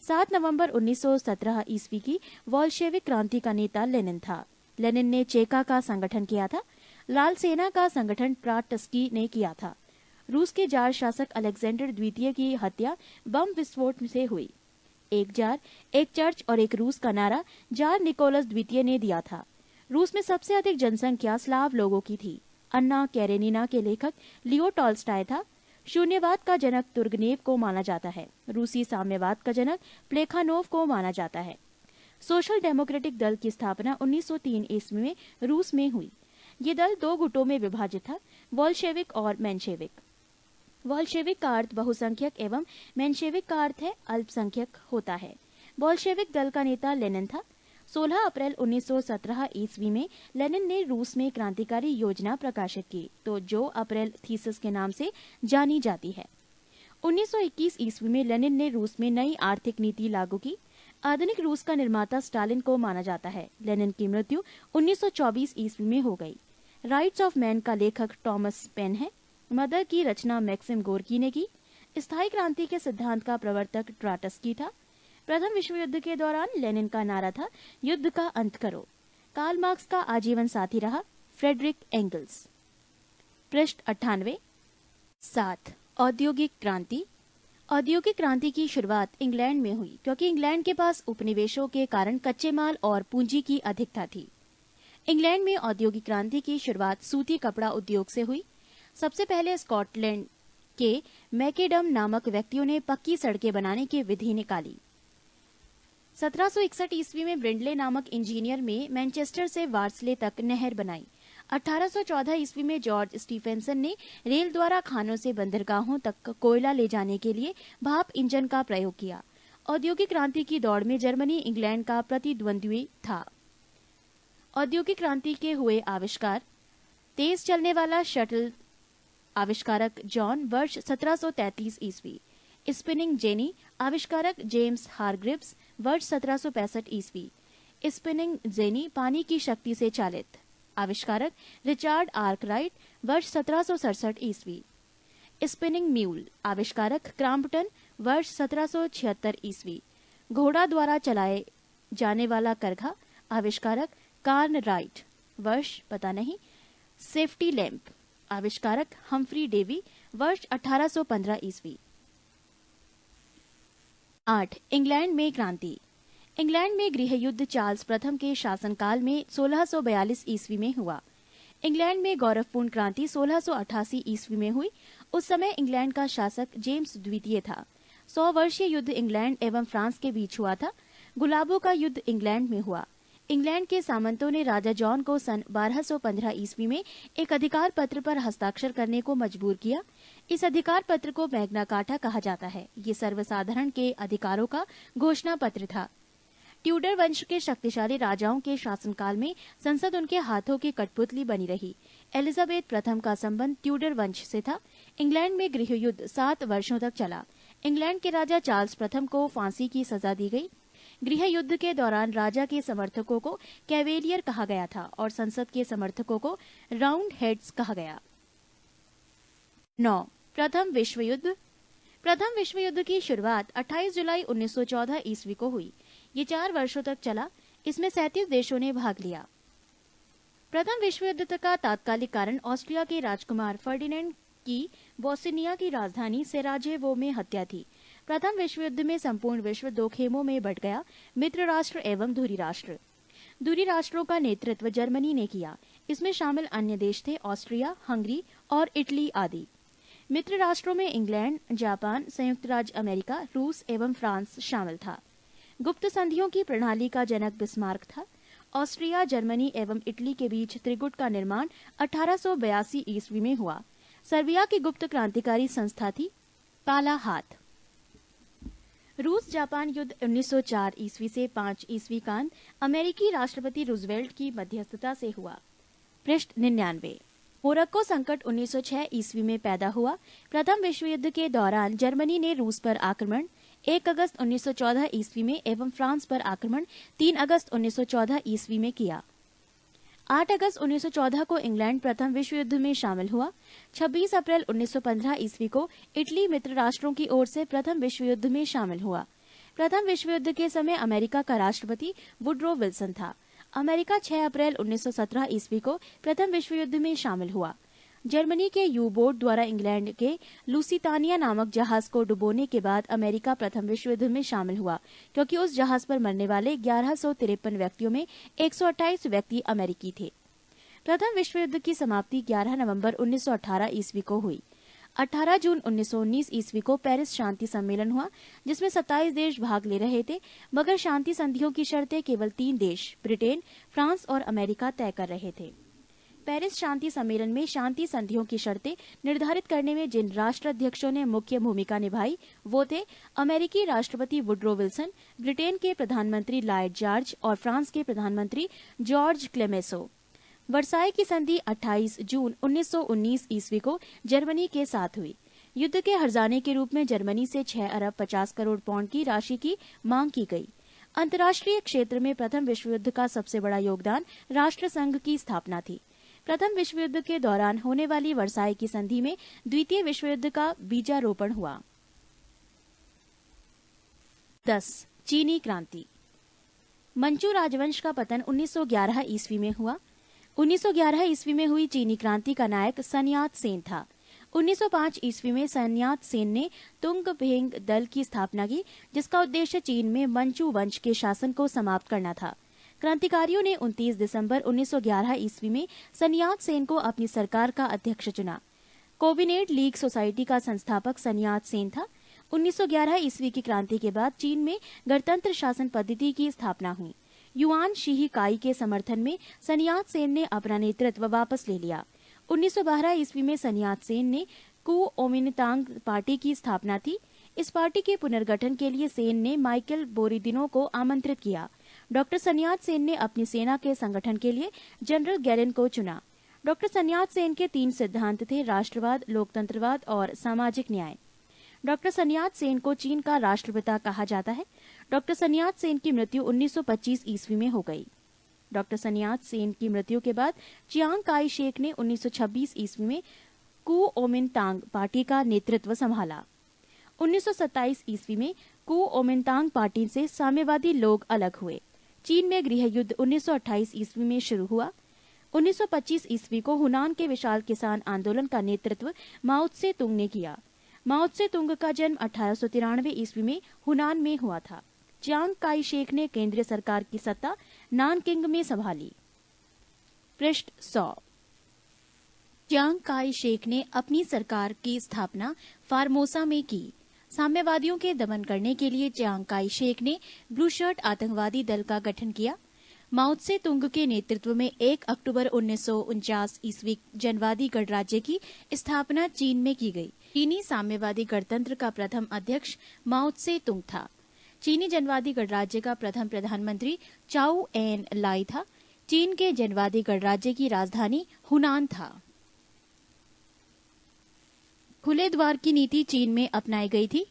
7 नवंबर 1917 ईस्वी की वॉल्शेविक क्रांति का नेता लेनिन था। लेनिन ने चेका का संगठन किया था। लाल सेना का संगठन ट्राटस्की ने किया था। रूस के जार शासक अलेक्जेंडर द्वितीय की हत्या बम विस्फोट से हुई। एक जार, एक चर्च और एक रूस का नारा जार निकोलस द्वितीय ने दिया था। रूस में सबसे अधिक जनसंख्या स्लाव लोगों की थी। अन्ना कैरेनिना के लेखक लियो टॉल्स्टॉय था। शून्यवाद का जनक तुर्गनेव को माना जाता है। रूसी साम्यवाद का जनक प्लेखानोव को माना जाता है। सोशल डेमोक्रेटिक दल की स्थापना 1903 ईस्वी में रूस में हुई। ये दल 2 गुटों में विभाजित था, बोल्शेविक और मेंशेविक। बोल्शेविक का अर्थ बहुसंख्यक एवं मेंशेविक का अर्थ है अल्पसंख्यक होता है। बोल्शेविक दल का नेता लेनिन था। 16 अप्रैल 1917 ईस्वी में लेनिन ने रूस में क्रांतिकारी योजना प्रकाशित की, तो जो अप्रैल थीसिस के नाम से जानी जाती है। 1921 ईस्वी में लेनिन ने रूस में नई आर्थिक नीति लागू की। आधुनिक रूस का निर्माता स्टालिन को माना जाता है। लेनिन की मृत्यु 1924 ईस्वी में हो गई। राइट्स ऑफ मैन का लेखक टॉमस पेन है। मदर की रचना मैक्सिम गोर्की ने की। स्थायी क्रांति के सिद्धांत का प्रवर्तक ट्राटस्की था। प्रथम विश्व युद्ध के दौरान लेनिन का नारा था, युद्ध का अंत करो। कार्ल मार्क्स का आजीवन साथी रहा फ्रेडरिक एंगल्स। पृष्ठ 98। 7 औद्योगिक क्रांति। औद्योगिक क्रांति की शुरुआत इंग्लैंड में हुई, क्योंकि इंग्लैंड के पास उपनिवेशों के कारण कच्चे माल और पूंजी की अधिकता थी। इंग्लैंड में औद्योगिक क्रांति की शुरुआत सूती कपड़ा उद्योग से हुई। सबसे पहले स्कॉटलैंड के मैकेडम नामक व्यक्तियों ने पक्की सड़कें बनाने की विधि निकाली। 1761 ईस्वी में ब्रिंडले नामक इंजीनियर में मैनचेस्टर से वार्सले तक नहर बनाई। 1814 ईस्वी में जॉर्ज स्टीफेंसन ने रेल द्वारा खानों से बंदरगाहों तक कोयला ले जाने के लिए भाप इंजन का प्रयोग किया। औद्योगिक क्रांति की दौड़ में जर्मनी इंग्लैंड का प्रतिद्वंद्वी था। औद्योगिक क्रांति के हुए आविष्कार। तेज चलने वाला शटल आविष्कारक जॉन, वर्ष 1733 ईस्वी। स्पिनिंग जेनी आविष्कारक जेम्स हारग्रिव्स, वर्ष 1765 ईस्वी। स्पिनिंग जेनी पानी की शक्ति से चालित, आविष्कारक रिचार्ड आर्कराइट, वर्ष 1767 ईस्वी। स्पिनिंग म्यूल आविष्कारक क्रॉम्पटन, वर्ष 1776 ईस्वी। घोड़ा द्वारा चलाए जाने वाला करघा, आविष्कारक कार्न राइट, वर्ष पता नहीं। सेफ्टी लैंप आविष्कारक हम्फ्री डेवी, वर्ष 1815 ईस्वी। 8 इंग्लैंड में क्रांति। इंग्लैंड में गृह युद्ध चार्ल्स प्रथम के शासनकाल में 1642 ईस्वी में हुआ। इंग्लैंड में गौरवपूर्ण क्रांति 1688 ईस्वी में हुई। उस समय इंग्लैंड का शासक जेम्स द्वितीय था। 100 वर्षीय युद्ध इंग्लैंड एवं फ्रांस के बीच हुआ था। गुलाबों का युद्ध इंग्लैंड में हुआ। इंग्लैंड के सामंतों ने राजा जॉन को सन 1215 ईस्वी में एक अधिकार पत्र पर हस्ताक्षर करने को मजबूर किया। इस अधिकार पत्र को मैग्ना कार्टा कहा जाता है। ये सर्वसाधारण के अधिकारों का घोषणा पत्र था। ट्यूडर वंश के शक्तिशाली राजाओं के शासनकाल में संसद उनके हाथों की कठपुतली बनी रही। एलिजाबेथ प्रथम का संबंध ट्यूडर वंश से था। इंग्लैंड में गृह युद्ध 7 वर्षों तक चला। इंग्लैंड के राजा चार्ल्स प्रथम को फांसी की सजा दी गई। गृह युद्ध के दौरान राजा के समर्थकों को कैवेलियर कहा गया था और संसद के समर्थकों को राउंड हेड्स कहा गया। 9 प्रथम विश्व युद्ध। प्रथम विश्व युद्ध की शुरुआत 28 जुलाई 1914 ईस्वी को हुई। ये 4 वर्षों तक चला। इसमें 37 देशों ने भाग लिया। प्रथम विश्व युद्ध का तात्कालिक कारण ऑस्ट्रिया के राजकुमार फर्डिनेंड की बोस्निया की राजधानी सेराजेवो में हत्या थी। प्रथम विश्व युद्ध में संपूर्ण विश्व 2 खेमों में बंट गया, मित्र राष्ट्र एवं धुरी राष्ट्र। धुरी राष्ट्रों का नेतृत्व जर्मनी ने किया। इसमें शामिल अन्य देश थे ऑस्ट्रिया, हंगरी और इटली आदि। मित्र राष्ट्रों में इंग्लैंड, जापान, संयुक्त राज्य अमेरिका, रूस एवं फ्रांस शामिल था। गुप्त संधियों की प्रणाली का जनक बिस्मार्क था। ऑस्ट्रिया, जर्मनी एवं इटली के बीच त्रिगुट का निर्माण 1882 ईस्वी में हुआ। सर्बिया की गुप्त क्रांतिकारी संस्था थी काला हाथ। रूस जापान युद्ध 1904 ईस्वी से 5 ईस्वी कांत अमेरिकी राष्ट्रपति रूजवेल्ट की मध्यस्थता से हुआ। पृष्ठ 99। मोरक्को संकट 1906 ईस्वी में पैदा हुआ। प्रथम विश्व युद्ध के दौरान जर्मनी ने रूस पर आक्रमण 1 अगस्त 1914 ईस्वी में एवं फ्रांस पर आक्रमण 3 अगस्त 1914 ईस्वी में किया। 8 अगस्त 1914 को इंग्लैंड प्रथम विश्व युद्ध में शामिल हुआ। 26 अप्रैल 1915 ईस्वी को इटली मित्र राष्ट्रों की ओर से प्रथम विश्व युद्ध में शामिल हुआ। प्रथम विश्व युद्ध के समय अमेरिका का राष्ट्रपति वुड्रो विल्सन था। अमेरिका 6 अप्रैल 1917 ईस्वी को प्रथम विश्व युद्ध में शामिल हुआ। जर्मनी के यू बोट द्वारा इंग्लैंड के लुसितानिया नामक जहाज को डुबोने के बाद अमेरिका प्रथम विश्व युद्ध में शामिल हुआ, क्योंकि उस जहाज पर मरने वाले 1153 व्यक्तियों में 128 व्यक्ति अमेरिकी थे। प्रथम विश्व युद्ध की समाप्ति 11 नवंबर 1918 ईस्वी को हुई। 18 जून 1919 ईस्वी को पेरिस शांति सम्मेलन हुआ, जिसमें 27 देश भाग ले रहे थे, मगर शांति संधियों की शर्तें केवल 3 देश ब्रिटेन, फ्रांस और अमेरिका तय कर रहे थे। पेरिस शांति सम्मेलन में शांति संधियों की शर्तें निर्धारित करने में जिन राष्ट्राध्यक्षों ने मुख्य भूमिका निभाई वो थे अमेरिकी राष्ट्रपति वुडरो विल्सन, ब्रिटेन के प्रधानमंत्री लॉयड जॉर्ज और फ्रांस के प्रधानमंत्री जॉर्ज क्लेमेंसो। वर्साई की संधि 28 जून 1919 ईस्वी को जर्मनी के साथ हुई। युद्ध के हर्जाने के रूप में जर्मनी से 6 अरब 50 करोड़ पाउंड की राशि की मांग की गई। अंतर्राष्ट्रीय क्षेत्र में प्रथम विश्व युद्ध का सबसे बड़ा योगदान राष्ट्र संघ की स्थापना थी। प्रथम विश्व युद्ध के दौरान होने वाली वर्साई की संधि में द्वितीय विश्व युद्ध का बीजारोपण हुआ। 10. चीनी क्रांति। मंचू राजवंश का पतन 1911 ईस्वी में हुआ। 1911 ईस्वी में हुई चीनी क्रांति का नायक सन यात सेन था। 1905 ईस्वी में सन यात सेन ने तुंग भेंग दल की स्थापना की, जिसका उद्देश्य चीन में मंचू वंश के शासन को समाप्त करना था। क्रांतिकारियों ने 29 दिसंबर 1911 ईस्वी में सन यात सेन को अपनी सरकार का अध्यक्ष चुना। कोविनेट लीग सोसाइटी का संस्थापक सन यात सेन था। 1911 ईस्वी की क्रांति के बाद चीन में गणतंत्र शासन पद्धति की स्थापना हुई। युआन शीही काई के समर्थन में सन यात सेन ने अपना नेतृत्व वापस ले लिया। 1912 ईस्वी में सन यात सेन ने कुओमिन्तांग पार्टी की स्थापना थी। इस पार्टी के पुनर्गठन के लिए सेन ने माइकल बोरिदिनो को आमंत्रित किया। डॉक्टर सन यात सेन ने अपनी सेना के संगठन के लिए जनरल गैरेन को चुना। डॉक्टर सन यात सेन के 3 सिद्धांत थे: राष्ट्रवाद, लोकतंत्रवाद और सामाजिक न्याय। डॉक्टर सन यात सेन को चीन का राष्ट्रपिता कहा जाता है। डॉक्टर सन यात सेन की मृत्यु 1925 ईस्वी में हो गई। डॉक्टर सन यात सेन की मृत्यु के बाद चियांग काई शेक ने 1926 ईस्वी में कुओमिन्तांग पार्टी का नेतृत्व संभाला। 1927 ईस्वी में कुओमिन्तांग पार्टी से साम्यवादी लोग अलग हुए। चीन में गृह युद्ध 1928 ईस्वी में शुरू हुआ। 1925 ईस्वी को हुनान के विशाल किसान आंदोलन का नेतृत्व माओ त्से तुंग ने किया। माओ त्से तुंग का जन्म 1893 ईस्वी में हुनान में हुआ था। चियांग काई शेक ने केंद्रीय सरकार की सत्ता नानकिंग में संभाली। पृष्ठ 100। चियांग काई शेक ने अपनी सरकार की स्थापना फार्मोसा में की। साम्यवादियों के दमन करने के लिए चियांग काई शेक ने ब्लू शर्ट आतंकवादी दल का गठन किया। माओ त्से तुंग के नेतृत्व में 1 अक्टूबर 1949 ईस्वी जनवादी गणराज्य की स्थापना चीन में की गई। चीनी साम्यवादी गणतंत्र का प्रथम अध्यक्ष माओ त्से तुंग था। चीनी जनवादी गणराज्य का प्रथम प्रधानमंत्री चाउ एन लाई था। चीन के जनवादी गणराज्य की राजधानी हुनान था। खुले द्वार की नीति चीन में अपनाई गई थी।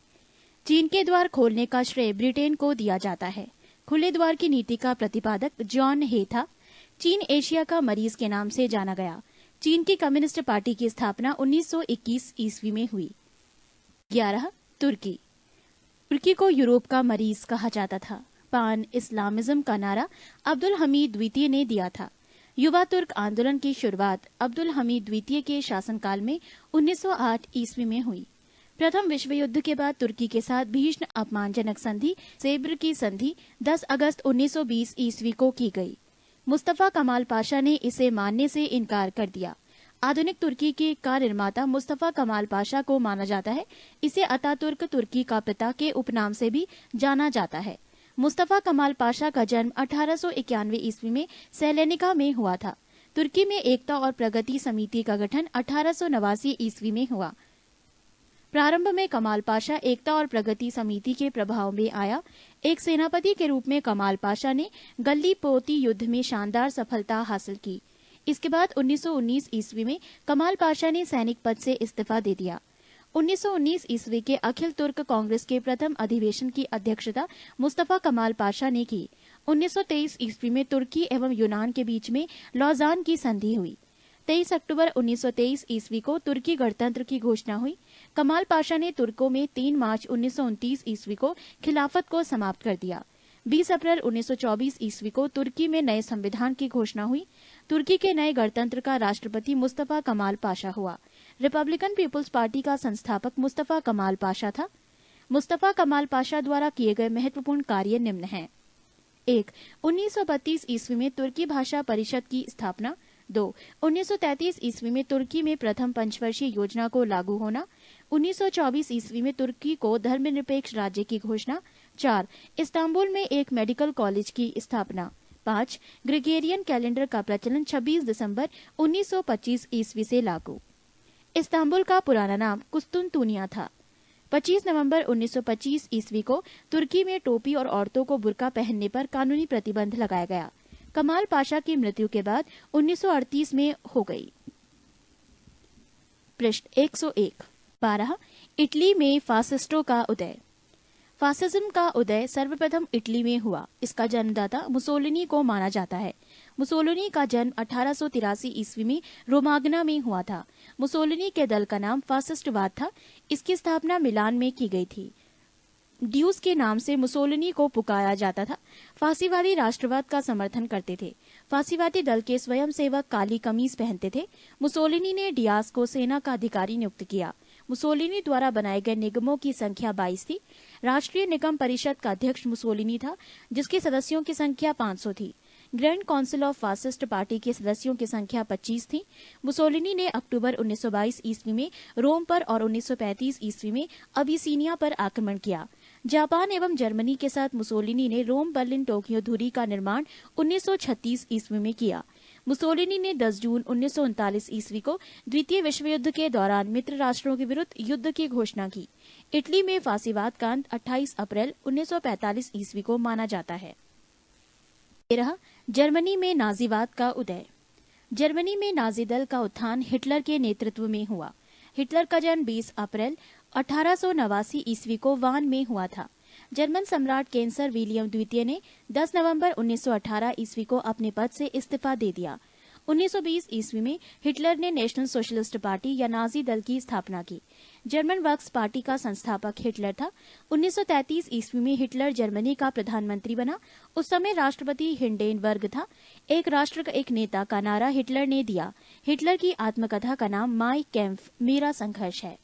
चीन के द्वार खोलने का श्रेय ब्रिटेन को दिया जाता है। खुले द्वार की नीति का प्रतिपादक जॉन हे था। चीन एशिया का मरीज के नाम से जाना गया। चीन की कम्युनिस्ट पार्टी की स्थापना 1921 ईस्वी में हुई। 11. तुर्की। तुर्की को यूरोप का मरीज कहा जाता था। पान इस्लामिज्म का नारा अब्दुल हमीद द्वितीय ने दिया था। युवा तुर्क आंदोलन की शुरुआत अब्दुल हमीद द्वितीय के शासनकाल में 1908 ईस्वी में हुई। प्रथम विश्व युद्ध के बाद तुर्की के साथ भीषण अपमानजनक संधि सेब्र की संधि 10 अगस्त 1920 ईस्वी को की गई। मुस्तफा कमाल पाशा ने इसे मानने से इनकार कर दिया। आधुनिक तुर्की के का निर्माता मुस्तफा कमाल पाशा को माना जाता है। इसे अतातुर्क तुर्की का पिता के उपनाम से भी जाना जाता है। मुस्तफा कमाल पाशा का जन्म 1891 ईस्वी में सैलेनिका में हुआ था। तुर्की में एकता और प्रगति समिति का गठन 1889 ईस्वी में हुआ। प्रारंभ में कमाल पाशा एकता और प्रगति समिति के प्रभाव में आया। एक सेनापति के रूप में कमाल पाशा ने गल्लीपोती युद्ध में शानदार सफलता हासिल की। इसके बाद 1919 ईस्वी में कमाल पाशा ने सैनिक पद से इस्तीफा दे दिया। 1919 ईस्वी के अखिल तुर्क कांग्रेस के प्रथम अधिवेशन की अध्यक्षता मुस्तफा कमाल पाशा ने की। 1923 ईस्वी में तुर्की एवं यूनान के बीच में लौजान की संधि हुई। 23 अक्टूबर 1923 ईस्वी को तुर्की गणतंत्र की घोषणा हुई। कमाल पाशा ने तुर्कों में 3 मार्च 1929 ईस्वी को खिलाफत को समाप्त कर दिया। 20 अप्रैल 1924 ईस्वी को तुर्की में नए संविधान की घोषणा हुई। तुर्की के नए गणतंत्र का राष्ट्रपति मुस्तफा कमाल पाशा हुआ। रिपब्लिकन पीपुल्स पार्टी का संस्थापक मुस्तफा कमाल पाशा था। मुस्तफा कमाल पाशा द्वारा किए गए महत्वपूर्ण कार्य निम्न हैं। 1. 1932 ईस्वी में तुर्की भाषा परिषद की स्थापना। 2. 1933 ईस्वी में तुर्की में प्रथम पंचवर्षीय योजना को लागू होना। 1924 ईस्वी में तुर्की को धर्मनिरपेक्ष राज्य की घोषणा। 4. इस्तांबुल में एक मेडिकल कॉलेज की स्थापना। 5 ग्रेगोरियन कैलेंडर का प्रचलन 26 दिसंबर 1925 ईस्वी से लागू। इस्तांबुल का पुराना नाम कुस्तुनतुनिया था। 25 नवंबर 1925 ईस्वी को तुर्की में टोपी और औरतों को बुर्का पहनने पर कानूनी प्रतिबंध लगाया गया। कमाल पाशा की मृत्यु के बाद 1938 में हो गई। पृष्ठ 101। 12 इटली में फासिस्टों का उदय। फासिज्म का उदय सर्वप्रथम इटली में हुआ। इसका जन्मदाता मुसोलिनी को माना जाता है। मुसोलिनी का जन्म 1883 ईस्वी में रोमागना में हुआ था। मुसोलिनी के दल का नाम फासिस्टवाद था। इसकी स्थापना मिलान में की गई थी। ड्यूस के नाम से मुसोलिनी को पुकारा जाता था। फांसीवादी राष्ट्रवाद का समर्थन करते थे। फांसीवादी दल के स्वयंसेवक काली कमीज पहनते थे। मुसोलिनी ने डियास को सेना का अधिकारी नियुक्त किया। मुसोलिनी द्वारा बनाए गए निगमों की संख्या 22 थी। राष्ट्रीय निगम परिषद का अध्यक्ष मुसोलिनी था, जिसके सदस्यों की संख्या 500 थी। Grand council of fascist party के सदस्यों की संख्या 25 थी। मुसोलिनी ने अक्टूबर 1922 ईस्वी में रोम पर और 1935 ईस्वी में अबिसिनिया पर आक्रमण किया। जापान एवं जर्मनी के साथ मुसोलिनी ने रोम बर्लिन टोक्यो धुरी का निर्माण 1936 ईस्वी में किया। मुसोलिनी ने 10 जून 1939 ईस्वी को द्वितीय विश्व युद्ध के दौरान मित्र राष्ट्रों के विरुद्ध युद्ध की घोषणा की। इटली में फांसीवाद का अंत 28 अप्रैल 1945 ईस्वी को माना जाता है। 13 जर्मनी में नाजीवाद का उदय। जर्मनी में नाजी दल का उत्थान हिटलर के नेतृत्व में हुआ। हिटलर का जन्म 20 अप्रैल 1889 ईस्वी को वान में हुआ था। जर्मन सम्राट कैंसर विलियम द्वितीय ने 10 नवंबर 1918 ईस्वी को अपने पद से इस्तीफा दे दिया। 1920 ईस्वी में हिटलर ने नेशनल सोशलिस्ट पार्टी या नाजी दल की स्थापना की। जर्मन वर्क्स पार्टी का संस्थापक हिटलर था। 1933 ईस्वी में हिटलर जर्मनी का प्रधानमंत्री बना। उस समय राष्ट्रपति हिंडेनबर्ग था। एक राष्ट्र का एक नेता का नारा हिटलर ने दिया। हिटलर की आत्मकथा का नाम माई कैम्फ मेरा संघर्ष है।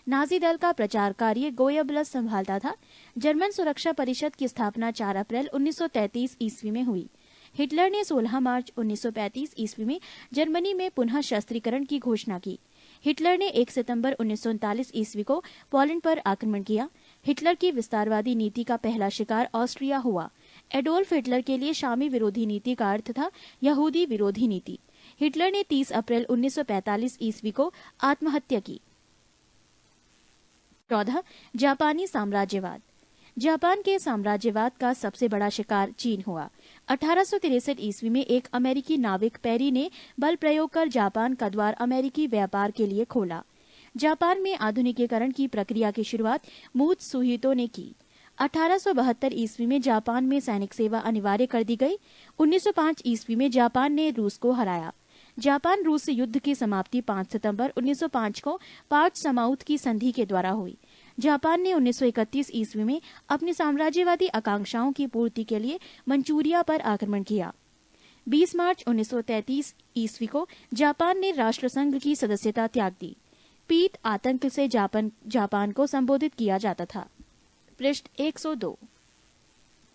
नाजी दल का प्रचार कार्य गोयबल्स संभालता था। जर्मन सुरक्षा परिषद की स्थापना 4 अप्रैल 1933 ईस्वी में हुई। हिटलर ने 16 मार्च 1935 ईस्वी में जर्मनी में पुनः शस्त्रीकरण की घोषणा की। हिटलर ने 1 सितंबर 1939 ईस्वी को पोलैंड पर आक्रमण किया। हिटलर की विस्तारवादी नीति का पहला शिकार ऑस्ट्रिया हुआ। एडोल्फ हिटलर के लिए शामी विरोधी नीति का अर्थ था यहूदी विरोधी नीति। हिटलर ने 30 अप्रैल 1945 ईस्वी को आत्महत्या की। 14 जापानी साम्राज्यवाद। जापान के साम्राज्यवाद का सबसे बड़ा शिकार चीन हुआ। 1863 ईस्वी में एक अमेरिकी नाविक पेरी ने बल प्रयोग कर जापान का द्वार अमेरिकी व्यापार के लिए खोला। जापान में आधुनिकीकरण की प्रक्रिया की शुरुआत मुत्सुहितो ने की। 1872 ईस्वी में जापान में सैनिक सेवा अनिवार्य कर दी गई। 1905 ईस्वी में जापान ने रूस को हराया। जापान रूस से युद्ध की समाप्ति 5 सितंबर 1905 को पार्च समाउथ की संधि के द्वारा हुई। जापान ने 1931 ईस्वी में अपनी साम्राज्यवादी आकांक्षाओं की पूर्ति के लिए मंचूरिया पर आक्रमण किया। 20 मार्च 1933 ईस्वी को जापान ने राष्ट्रसंघ की सदस्यता त्याग दी। पीत आतंक से जापान को संबोधित किया जाता था। पृष्ठ 102।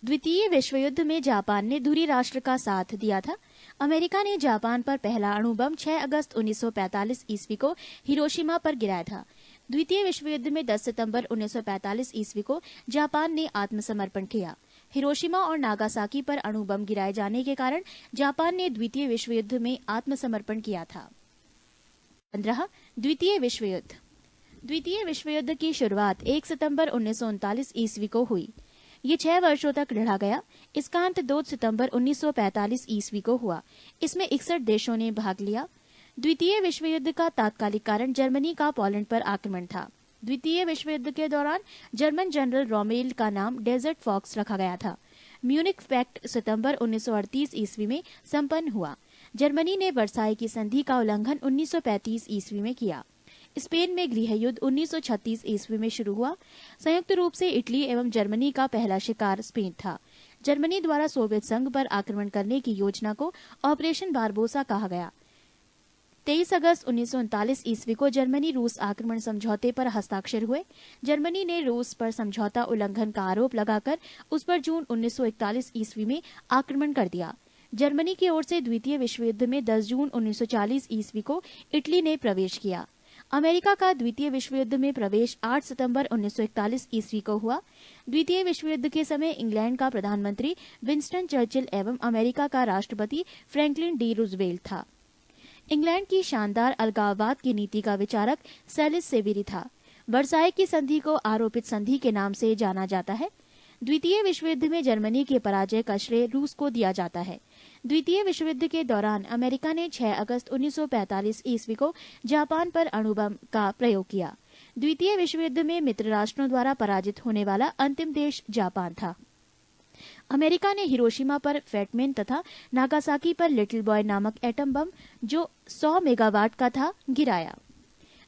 द्वितीय विश्व युद्ध में जापान ने धुरी राष्ट्र का साथ दिया था। अमेरिका ने जापान पर पहला अणु बम 6 अगस्त 1945 ईस्वी को हिरोशिमा पर गिराया था। द्वितीय विश्व युद्ध में 10 सितंबर 1945 ईस्वी को जापान ने आत्मसमर्पण किया। हिरोशिमा और नागासाकी पर अणु बम गिराए जाने के कारण जापान ने द्वितीय विश्व युद्ध में आत्मसमर्पण किया था। 15 द्वितीय विश्व युद्ध। द्वितीय विश्व युद्ध की शुरुआत 1 सितंबर 1939 ईस्वी को हुई। ये 6 वर्षों तक लड़ा गया। इसका अंत 2 सितंबर 1945 ईस्वी को हुआ। इसमें 61 देशों ने भाग लिया। द्वितीय विश्व युद्ध का तात्कालिक कारण जर्मनी का पोलैंड पर आक्रमण था। द्वितीय विश्व युद्ध के दौरान जर्मन जनरल रोमेल का नाम डेजर्ट फॉक्स रखा गया था। म्यूनिक पैक्ट सितंबर 1938 ईस्वी में संपन्न हुआ। जर्मनी ने वर्साई की संधि का उल्लंघन 1935 ईस्वी में किया। स्पेन में गृह युद्ध 1936 ईस्वी में शुरू हुआ। संयुक्त रूप से इटली एवं जर्मनी का पहला शिकार स्पेन था। जर्मनी द्वारा सोवियत संघ पर आक्रमण करने की योजना को ऑपरेशन बारबोसा कहा गया। 23 अगस्त 1939 ईस्वी को जर्मनी रूस आक्रमण समझौते पर हस्ताक्षर हुए। जर्मनी ने रूस पर समझौता उल्लंघन का आरोप लगाकर उस पर जून 1941 ईस्वी में आक्रमण कर दिया। जर्मनी की ओर से द्वितीय विश्व युद्ध में 10 जून 1940 ईस्वी को इटली ने प्रवेश किया। अमेरिका का द्वितीय विश्व युद्ध में प्रवेश 8 सितंबर 1941 ईस्वी को हुआ। द्वितीय विश्व युद्ध के समय इंग्लैंड का प्रधानमंत्री विंस्टन चर्चिल एवं अमेरिका का राष्ट्रपति फ्रैंकलिन डी रूजवेल्ट था। इंग्लैंड की शानदार अलगाववाद की नीति का विचारक सैलिस सेविरी था। वर्साई की संधि को आरोपित संधि के नाम से जाना जाता है। द्वितीय विश्व युद्ध में जर्मनी के पराजय का श्रेय रूस को दिया जाता है। द्वितीय विश्व युद्ध के दौरान अमेरिका ने 6 अगस्त 1945 ईस्वी को जापान पर अणुबम का प्रयोग किया। द्वितीय विश्व युद्ध में मित्र राष्ट्रों द्वारा पराजित होने वाला अंतिम देश जापान था। अमेरिका ने हिरोशिमा पर फैटमैन तथा नागासाकी पर लिटिल बॉय नामक एटम बम, जो 100 मेगावाट का था, गिराया।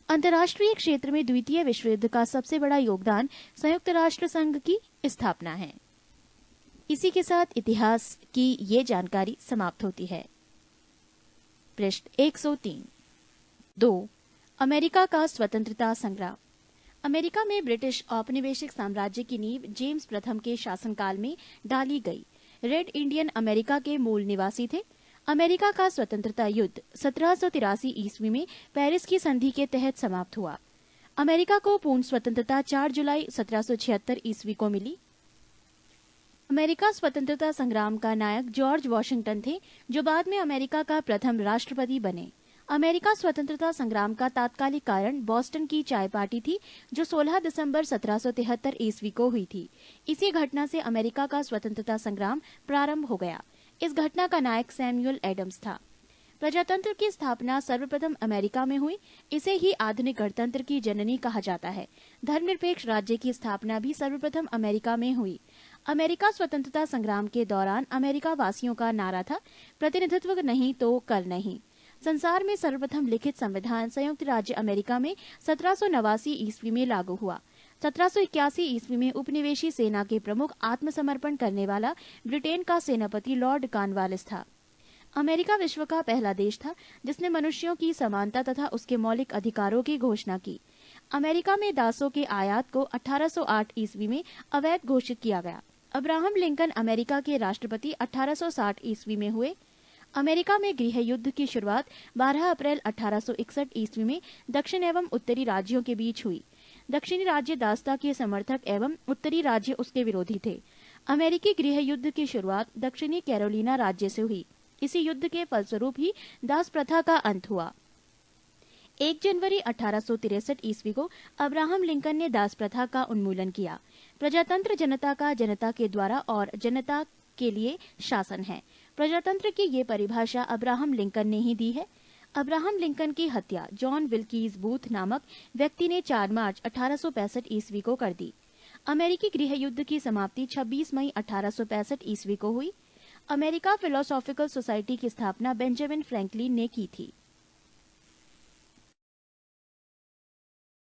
अंतर्राष्ट्रीय क्षेत्र में द्वितीय विश्व युद्ध का सबसे बड़ा योगदान संयुक्त राष्ट्र संघ की स्थापना है। इसी के साथ इतिहास की ये जानकारी समाप्त होती है। पृष्ठ 103। 2. अमेरिका का स्वतंत्रता संग्राम। अमेरिका में ब्रिटिश औपनिवेशिक साम्राज्य की नींव जेम्स प्रथम के शासनकाल में डाली गई। रेड इंडियन अमेरिका के मूल निवासी थे। अमेरिका का स्वतंत्रता युद्ध 1783 ईस्वी में पेरिस की संधि के तहत समाप्त हुआ। अमेरिका को पूर्ण स्वतंत्रता 4 जुलाई 1776 ईस्वी को मिली। अमेरिका स्वतंत्रता संग्राम का नायक जॉर्ज वॉशिंगटन थे, जो बाद में अमेरिका का प्रथम राष्ट्रपति बने। अमेरिका स्वतंत्रता संग्राम का तात्कालिक कारण बॉस्टन की चाय पार्टी थी, जो 16 दिसंबर 1773 ईस्वी को हुई थी। इसी घटना से अमेरिका का स्वतंत्रता संग्राम प्रारंभ हो गया। इस घटना का नायक सैमुअल एडम्स था। प्रजातंत्र की स्थापना सर्वप्रथम अमेरिका में हुई। इसे ही आधुनिक गणतंत्र की जननी कहा जाता है। धर्मनिरपेक्ष राज्य की स्थापना भी सर्वप्रथम अमेरिका में हुई। अमेरिका स्वतंत्रता संग्राम के दौरान अमेरिका वासियों का नारा था, प्रतिनिधित्व नहीं तो कल नहीं। संसार में सर्वप्रथम लिखित संविधान संयुक्त राज्य अमेरिका में 1789 ईस्वी में लागू हुआ। 1781 ईस्वी में उपनिवेशी सेना के प्रमुख आत्मसमर्पण करने वाला ब्रिटेन का सेनापति लॉर्ड कॉर्नवालिस था। अमेरिका विश्व का पहला देश था जिसने मनुष्यों की समानता तथा उसके मौलिक अधिकारों की घोषणा की। अमेरिका में दासों के आयात को 1808 ईस्वी में अवैध घोषित किया गया। अब्राहम लिंकन अमेरिका के राष्ट्रपति 1860 ईस्वी में हुए। अमेरिका में गृह युद्ध की शुरुआत 12 अप्रैल 1861 ईस्वी में दक्षिण एवं उत्तरी राज्यों के बीच हुई। दक्षिणी राज्य दासता के समर्थक एवं उत्तरी राज्य उसके विरोधी थे। अमेरिकी गृह युद्ध की शुरुआत दक्षिणी कैरोलिना राज्य से हुई। इसी युद्ध के फलस्वरूप ही दास प्रथा का अंत हुआ। 1 जनवरी 1863 ईस्वी को अब्राहम लिंकन ने दास प्रथा का उन्मूलन किया। प्रजातंत्र जनता का, जनता के द्वारा और जनता के लिए शासन है। प्रजातंत्र की ये परिभाषा अब्राहम लिंकन ने ही दी है। अब्राहम लिंकन की हत्या जॉन विल्कीज बूथ नामक व्यक्ति ने 4 मार्च 1865 ईस्वी को कर दी। अमेरिकी गृह युद्ध की समाप्ति 26 मई 1865 ईस्वी को हुई। अमेरिका फिलोसॉफिकल सोसाइटी की स्थापना बेंजामिन फ्रैंकलिन ने की थी।